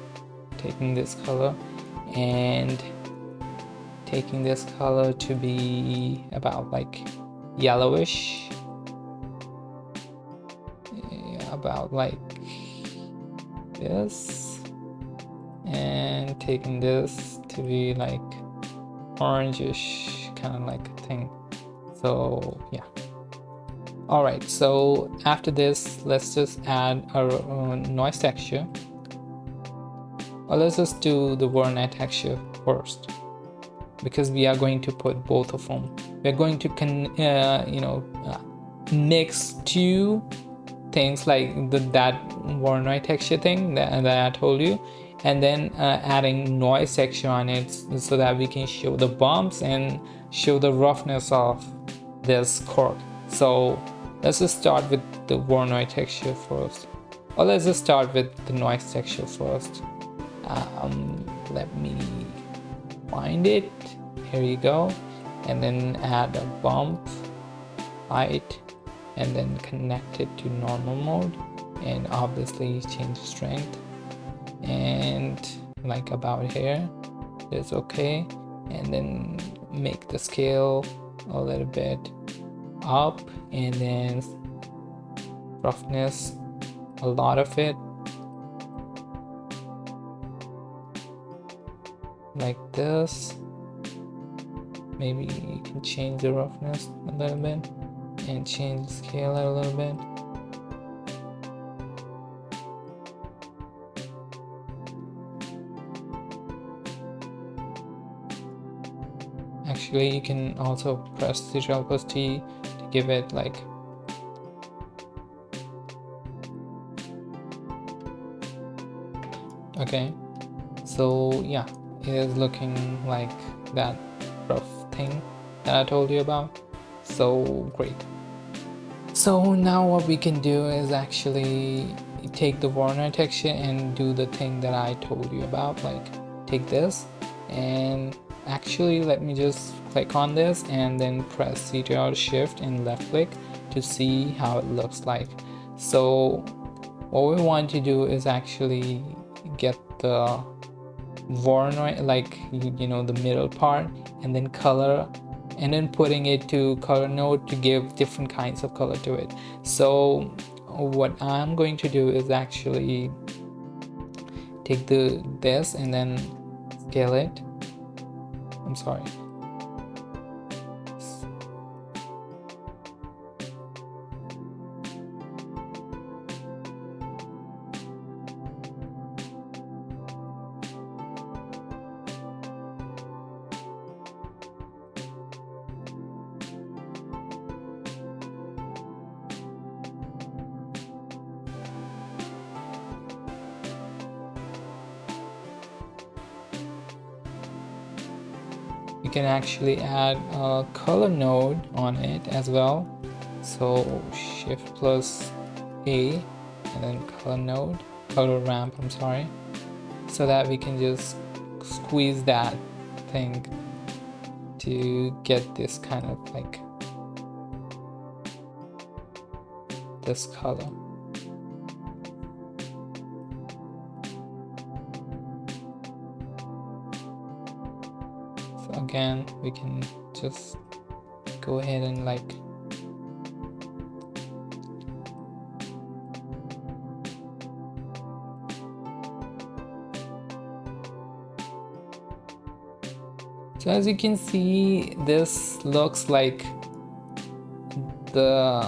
taking this color and taking this color to be about like yellowish, about like this, and taking this to be like orangish kind of like a thing. So yeah. All right, so after this, let's just add a noise texture. Or let's just do the Voronoi texture first, because we are going to put both of them. We're going to mix two things like that Voronoi texture thing that I told you, and then adding noise texture on it so that we can show the bumps and show the roughness of this cork. So let's just start with the Voronoi texture first, or let's just start with the noise texture first. Let me find it. Here you go. And then add a bump height, and then connect it to normal mode, and obviously change the strength, and like about here it's okay, and then make the scale a little bit up, and then roughness, a lot of it, like this. Maybe you can change the roughness a little bit and change the scale a little bit. Actually, you can also press Ctrl+T to give it like okay. So yeah, it is looking like that rough thing that I told you about. So great. So now what we can do is actually take the Voronoi texture and do the thing that I told you about, like take this and actually let me just click on this and then press Ctrl Shift and left click to see how it looks like. So what we want to do is actually get the Voronoi, like you know, the middle part, and then color, and then putting it to color node to give different kinds of color to it. So what I'm going to do is actually take this and then scale it. I'm sorry. You can actually add a color node on it as well. So Shift plus A and then color node, color ramp, I'm sorry, so that we can just squeeze that thing to get this kind of like this color. So again, we can just go ahead and like so as you can see, this looks like the,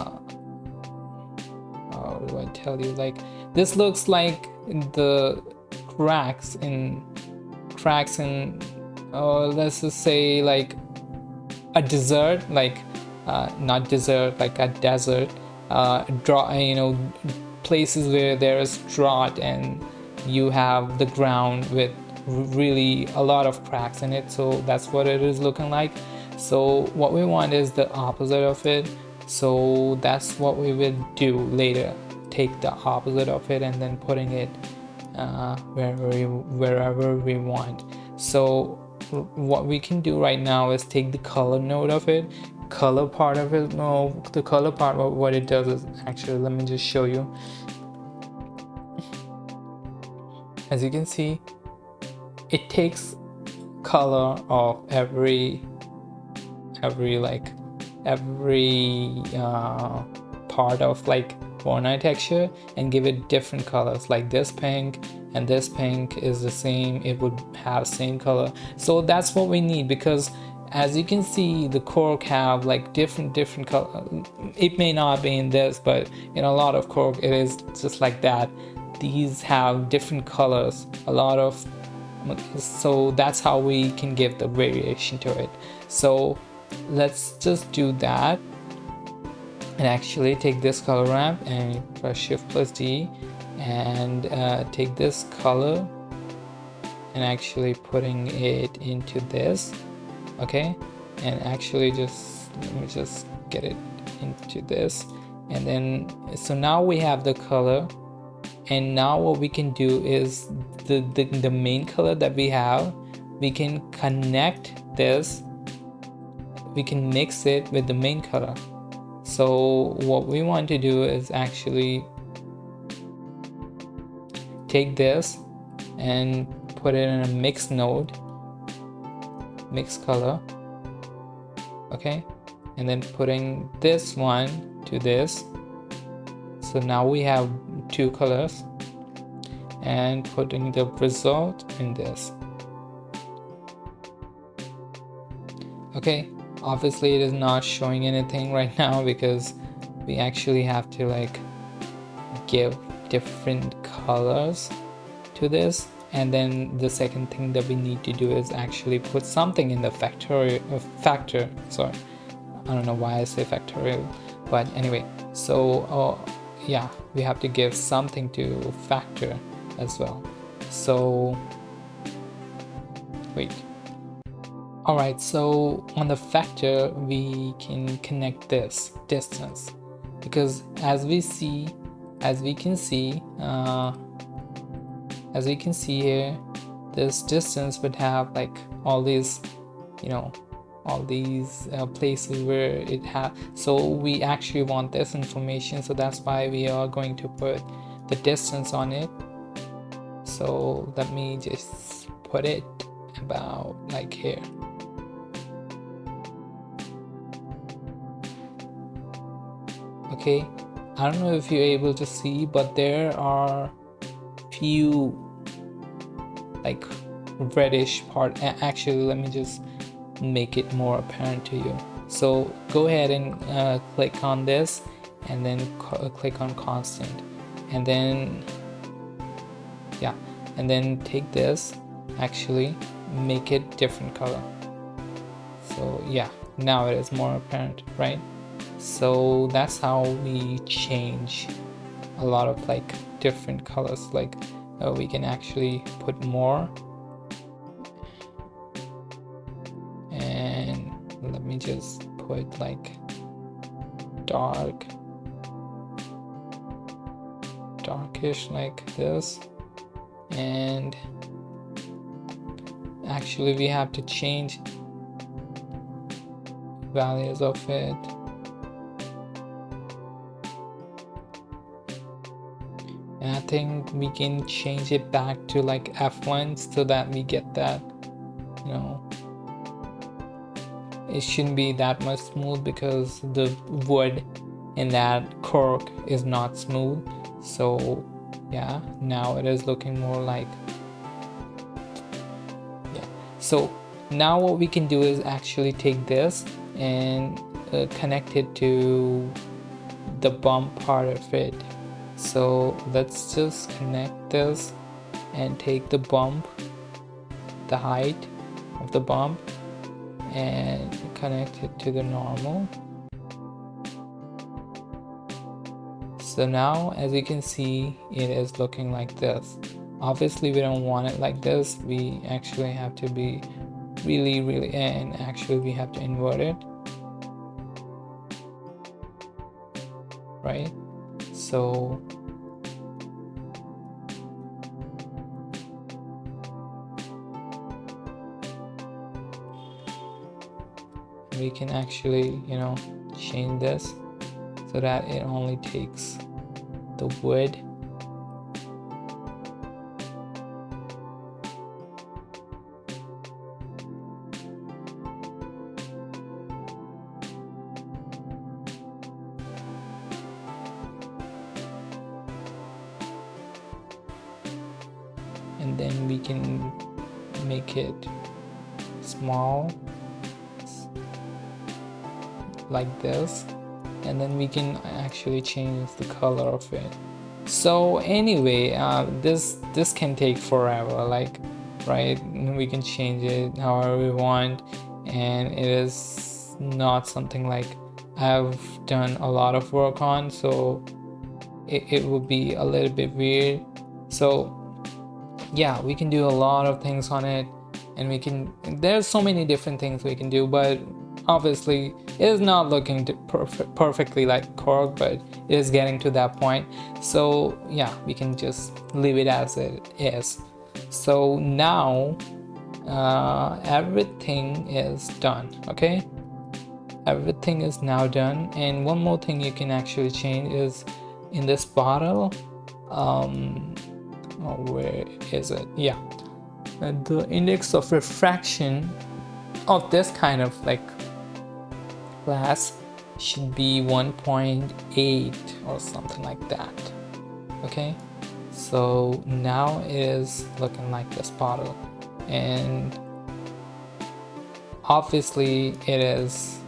how do I tell you, like this looks like the cracks in let's just say like a desert, like not desert, like a desert, you know, places where there is drought and you have the ground with really a lot of cracks in it. So that's what it is looking like. So what we want is the opposite of it. So that's what we will do later, take the opposite of it and then putting it wherever we want. So what we can do right now is take the color node of it, color part of it. No, the color part, what it does is actually, let me just show you. As you can see, it takes color of every part of like Voronoi texture and give it different colors. Like this pink and this pink is the same, it would have same color. So that's what we need, because as you can see, the cork have like different color. It may not be in this, but in a lot of cork it is just like that. These have different colors, a lot of, so that's how we can give the variation to it. So let's just do that and actually take this color ramp and press Shift plus D and take this color and actually putting it into this, okay, and actually just let me just get it into this And then so now we have the color, and now what we can do is the main color that we have, we can connect this, we can mix it with the main color. So what we want to do is actually take this and put it in a mix node, mix color, okay, and then putting this one to this. So now we have two colors, and putting the result in this. Okay, obviously it is not showing anything right now because we actually have to like give different colors to this. And then the second thing that we need to do is actually put something in the factor. Sorry, I don't know why I say factorial, but anyway, so yeah, we have to give something to factor as well. So wait, all right, so on the factor we can connect this distance, because as we can see here, this distance would have like all these, you know, all these places where it has. So we actually want this information, so that's why we are going to put the distance on it. So let me just put it about like here. Okay, I don't know if you're able to see, but there are few like reddish part. Actually, let me just make it more apparent to you. So go ahead and click on this, and then click on constant, and then yeah, and then take this, actually make it different color. So yeah, now it is more apparent, right? So that's how we change a lot of like different colors. Like we can actually put more, and let me just put like darkish like this. And actually we have to change values of it. And I think we can change it back to like F1 so that we get that, you know, it shouldn't be that much smooth because the wood in that cork is not smooth. So yeah, now it is looking more like, yeah. So now what we can do is actually take this and connect it to the bump part of it. So let's just connect this and take the bump, the height of the bump, and connect it to the normal. So now as you can see, it is looking like this. Obviously we don't want it like this. We actually have to be really, and actually we have to invert it, right? So we can actually, you know, change this so that it only takes the wood. And then we can make it small like this, and then we can actually change the color of it. So anyway, this can take forever, like, right? We can change it however we want, and it is not something like I've done a lot of work on, so it would be a little bit weird. So yeah, we can do a lot of things on it, and we can, there's so many different things we can do, but obviously it is not looking to perfectly like cork, but it is getting to that point. So yeah, we can just leave it as it is. So now everything is done. Okay, everything is now done. And one more thing you can actually change is in this bottle, where is it? Yeah, the index of refraction of this kind of like glass should be 1.8 or something like that. Okay, so now it is looking like this bottle, and obviously it is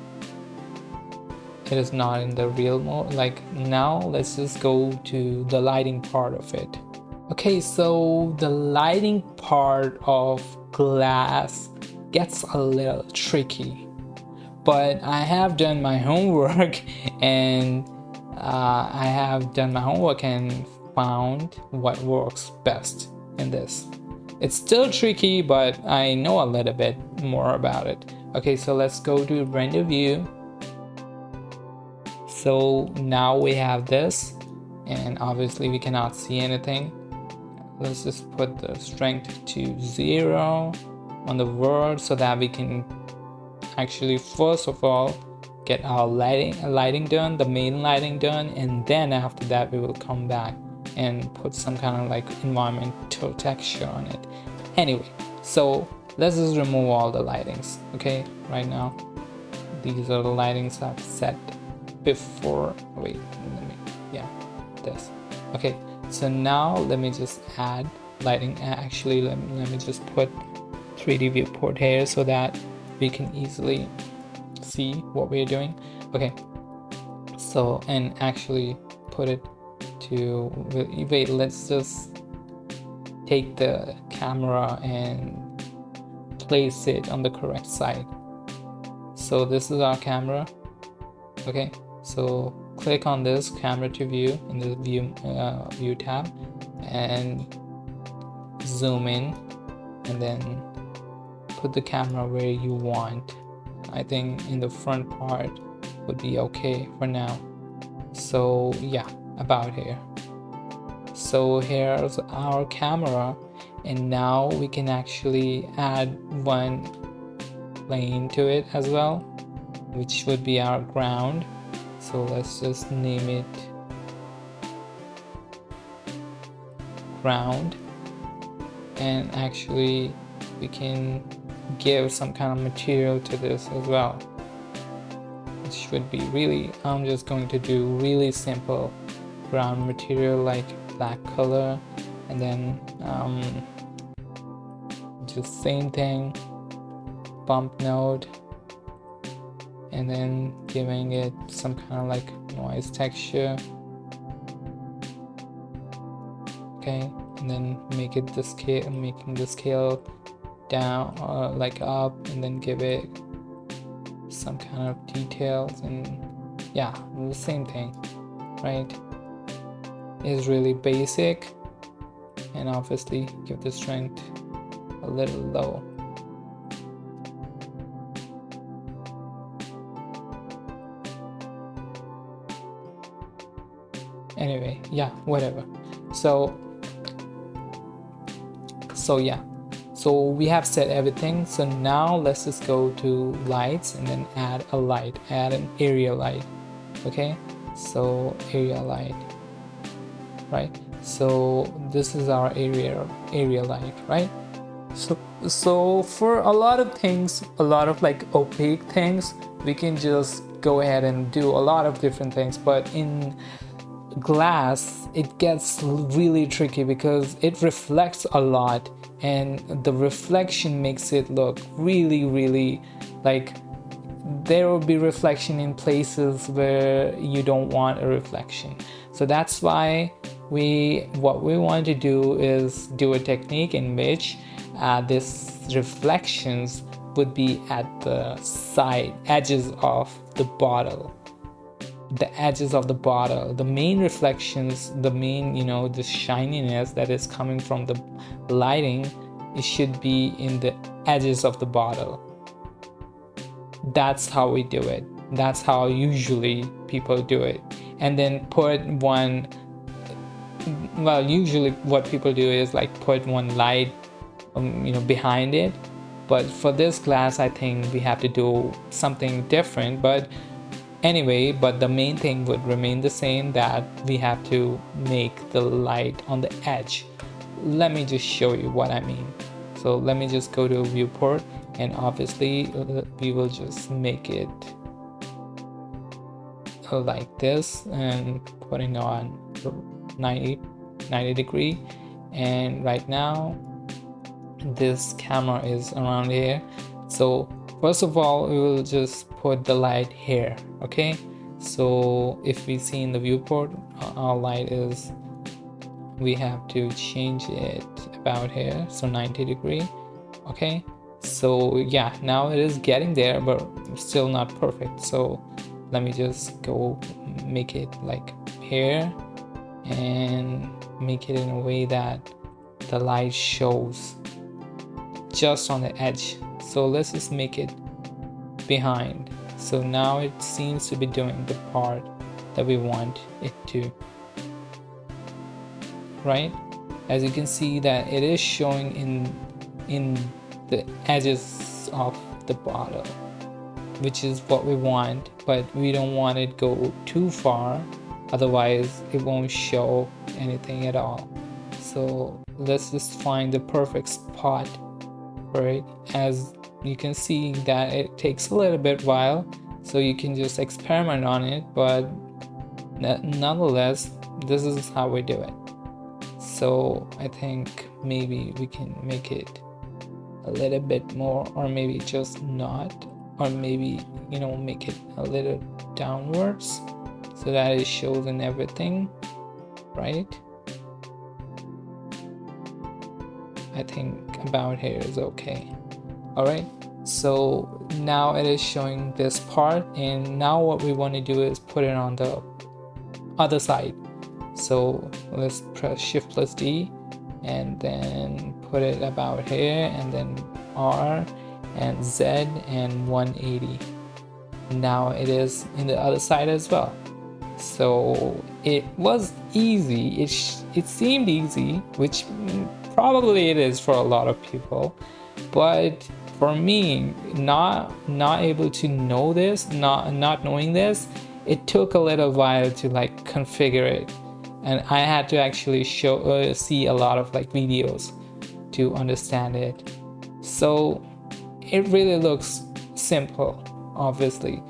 not in the real mode. Like, now let's just go to the lighting part of it. Okay, so the lighting part of glass gets a little tricky, but I have done my homework and found what works best in this. It's still tricky, but I know a little bit more about it. Okay, so let's go to render view. So now we have this, and obviously we cannot see anything. Let's just put the strength to 0 on the word so that we can actually first of all get our lighting done, the main lighting done, and then after that we will come back and put some kind of like environmental texture on it. Anyway, so let's just remove all the lightings. Okay, right now these are the lightings I've set before. Wait, this. Okay, so now let me just add lighting. Actually, let me just put 3D viewport here so that we can easily see what we're doing. Okay, so, and actually put it to, wait, let's just take the camera and place it on the correct side. So this is our camera. Okay, so click on this camera to view in the view tab and zoom in, and then put the camera where you want. I think in the front part would be okay for now. So yeah, about here. So here's our camera, and now we can actually add one plane to it as well, which would be our ground. So let's just name it ground, and actually we can give some kind of material to this as well. It should be really, I'm just going to do really simple ground material like black color, and then just same thing, bump node, and then giving it some kind of like noise texture. Okay, and then make it the scale, making the scale down or like up, and then give it some kind of details, and yeah, the same thing, right? Is really basic, and obviously give the strength a little low. Anyway, yeah, whatever. So yeah, so we have set everything. So now let's just go to lights and then add a light, add an area light. Okay, so area light, right? So this is our area light, right? So for a lot of things, a lot of like opaque things, we can just go ahead and do a lot of different things, but in glass it gets really tricky because it reflects a lot, and the reflection makes it look really like there will be reflection in places where you don't want a reflection. So that's why what we want to do is do a technique in which this reflections would be at the side edges of the bottle. The edges of the bottle, the main reflections, the main, the shininess that is coming from the lighting, it should be in the edges of the bottle. That's how we do it. That's how usually people do it. And then put one, well, usually what people do is like put one light behind it. But for this class, I think we have to do something different. But anyway, but the main thing would remain the same, that we have to make the light on the edge. Let me just show you what I mean. So let me just go to viewport, and obviously we will just make it like this and putting on 90 degree. And right now this camera is around here. So first of all, we will just put the light here. Okay, so if we see in the viewport, our light is, we have to change it about here, so 90 degree. Okay, so yeah, now it is getting there, but still not perfect. So let me just go make it like here and make it in a way that the light shows just on the edge. So let's just make it behind. So now it seems to be doing the part that we want it to, right? As you can see that it is showing in the edges of the bottle, which is what we want, but we don't want it go too far, otherwise it won't show anything at all. So let's just find the perfect spot for it. As you can see that it takes a little bit while, so you can just experiment on it, but nonetheless, this is how we do it. So I think maybe we can make it a little bit more, or maybe just not, or maybe make it a little downwards so that it shows in everything, right? I think about here is okay. All right, so now it is showing this part, and now what we want to do is put it on the other side. So let's press Shift plus D and then put it about here, and then R and Z and 180. Now it is in the other side as well. So it was easy. It seemed easy, which probably it is for a lot of people, but for me, not able to know this, not knowing this, it took a little while to like configure it, and I had to actually see a lot of like videos to understand it. So it really looks simple. Obviously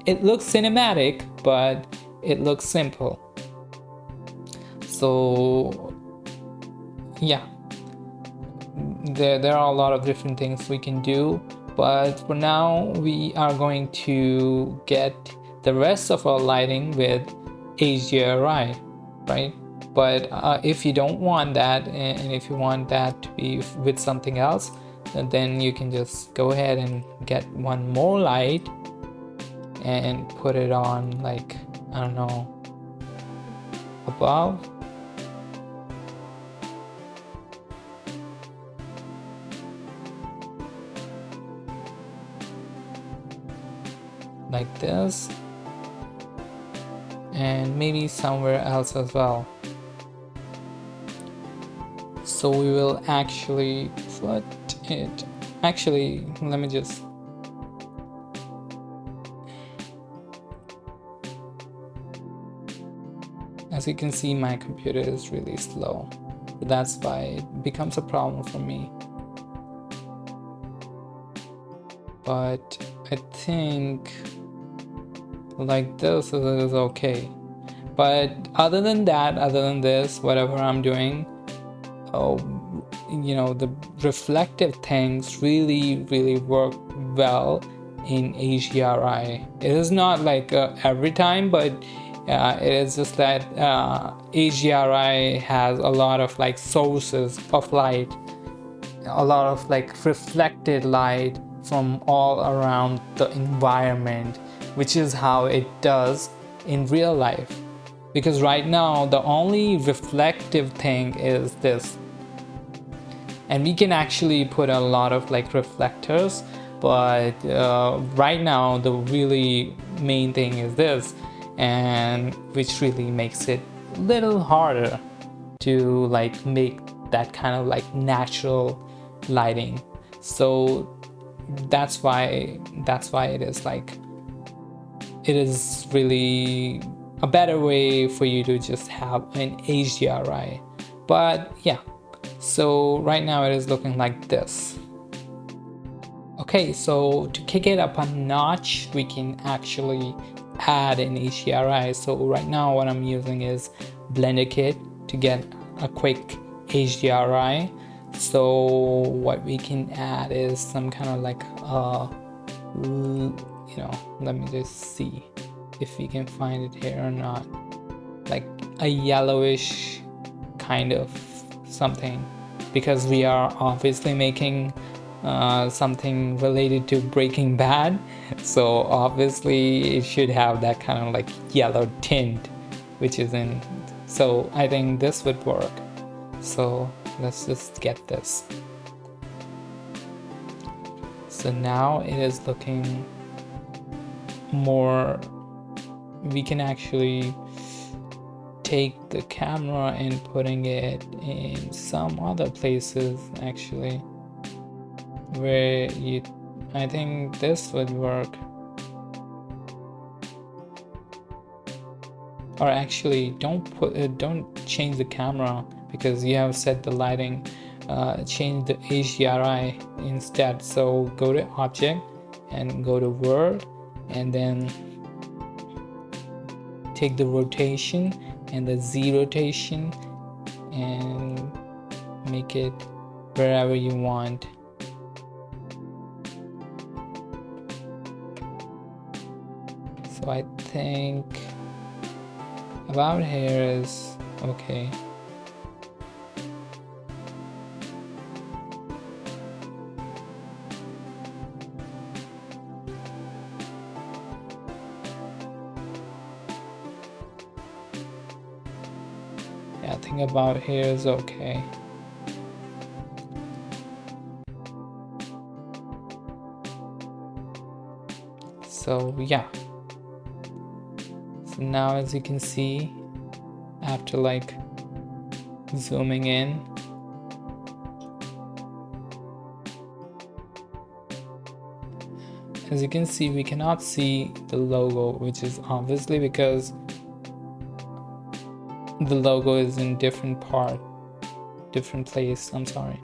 it looks cinematic, but it looks simple. So yeah, there are a lot of different things we can do, but for now we are going to get the rest of our lighting with HDRI, right? But if you don't want that, and if you want that to be with something else, then you can just go ahead and get one more light and put it on, like, I don't know, above. Like this, and maybe somewhere else as well. So we will actually put it, actually let me just, as you can see, my computer is really slow, so that's why it becomes a problem for me. But I think like this is okay. But other than that, other than this, whatever I'm doing, the reflective things really work well in HDRI. It is not like every time, but it is just that HDRI has a lot of like sources of light, a lot of like reflected light from all around the environment, which is how it does in real life. Because right now the only reflective thing is this, and we can actually put a lot of like reflectors but right now the really main thing is this, and which really makes it a little harder to like make that kind of like natural lighting. So that's why it is like, it is really a better way for you to just have an HDRI. But yeah, so right now it is looking like this. Okay, so to kick it up a notch, we can actually add an HDRI. So right now what I'm using is Blender Kit to get a quick HDRI. So what we can add is some kind of like you know, let me just see if we can find it here or not, like a yellowish kind of something, because we are obviously making something related to Breaking Bad, so obviously it should have that kind of like yellow tint, which is in, so I think this would work. So let's just get this. So now it is looking more, we can actually take the camera and putting it in some other places actually, where you, I think this would work. Or actually don't change the camera, because you have set the lighting, change the HDRI instead. So go to object and go to world, and then take the rotation and the Z rotation and make it wherever you want. So I think about here is okay. Yeah, I think about here is okay. So yeah. So now as you can see, after like zooming in, as you can see, we cannot see the logo, which is obviously because the logo is in different place. I'm sorry.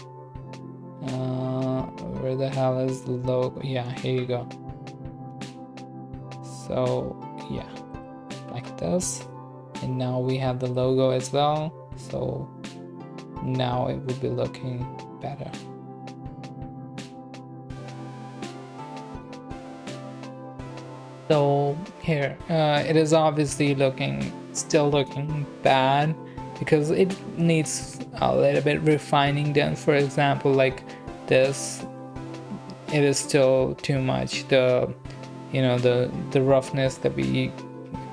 Where the hell is the logo? Yeah, here you go. So yeah, like this. And now we have the logo as well. So now it will be looking better. So here, it is obviously still looking bad, because it needs a little bit refining done. For example, like this, it is still too much. The roughness that we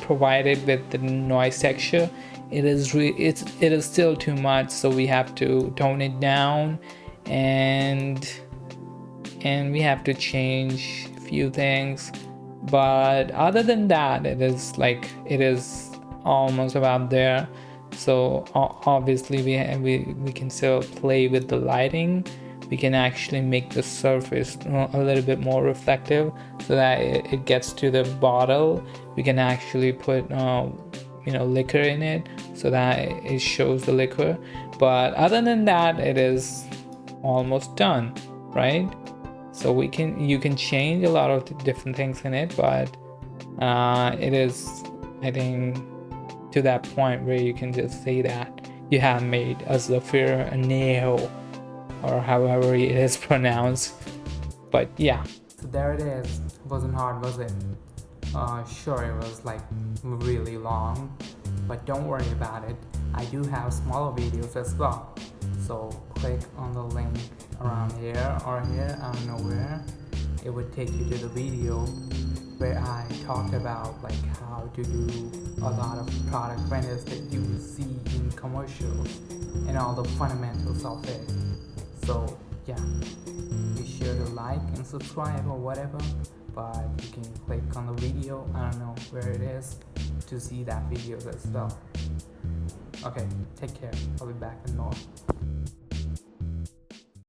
provided with the noise texture, it is still too much. So we have to tone it down, and we have to change a few things. But other than that, it is almost about there. So obviously we can still play with the lighting. We can actually make the surface a little bit more reflective, so that it gets to the bottle. We can actually put liquor in it, so that it shows the liquor. But other than that, it is almost done, right? So you can change a lot of different things in it, but it is, I think, to that point where you can just say that you have made a Zafiro Añejo, or however it is pronounced. But yeah, so there it is. It wasn't hard, was it? Sure, it was like really long, but don't worry about it. I do have smaller videos as well. So click on the link around here or here, I don't know where. It would take you to the video where I talked about like how to do a lot of product renders that you see in commercials and all the fundamentals of it. So yeah, be sure sure to like and subscribe or whatever, but you can click on the video, I don't know where it is, to see that videos as well. Okay, take care, I'll be back in more.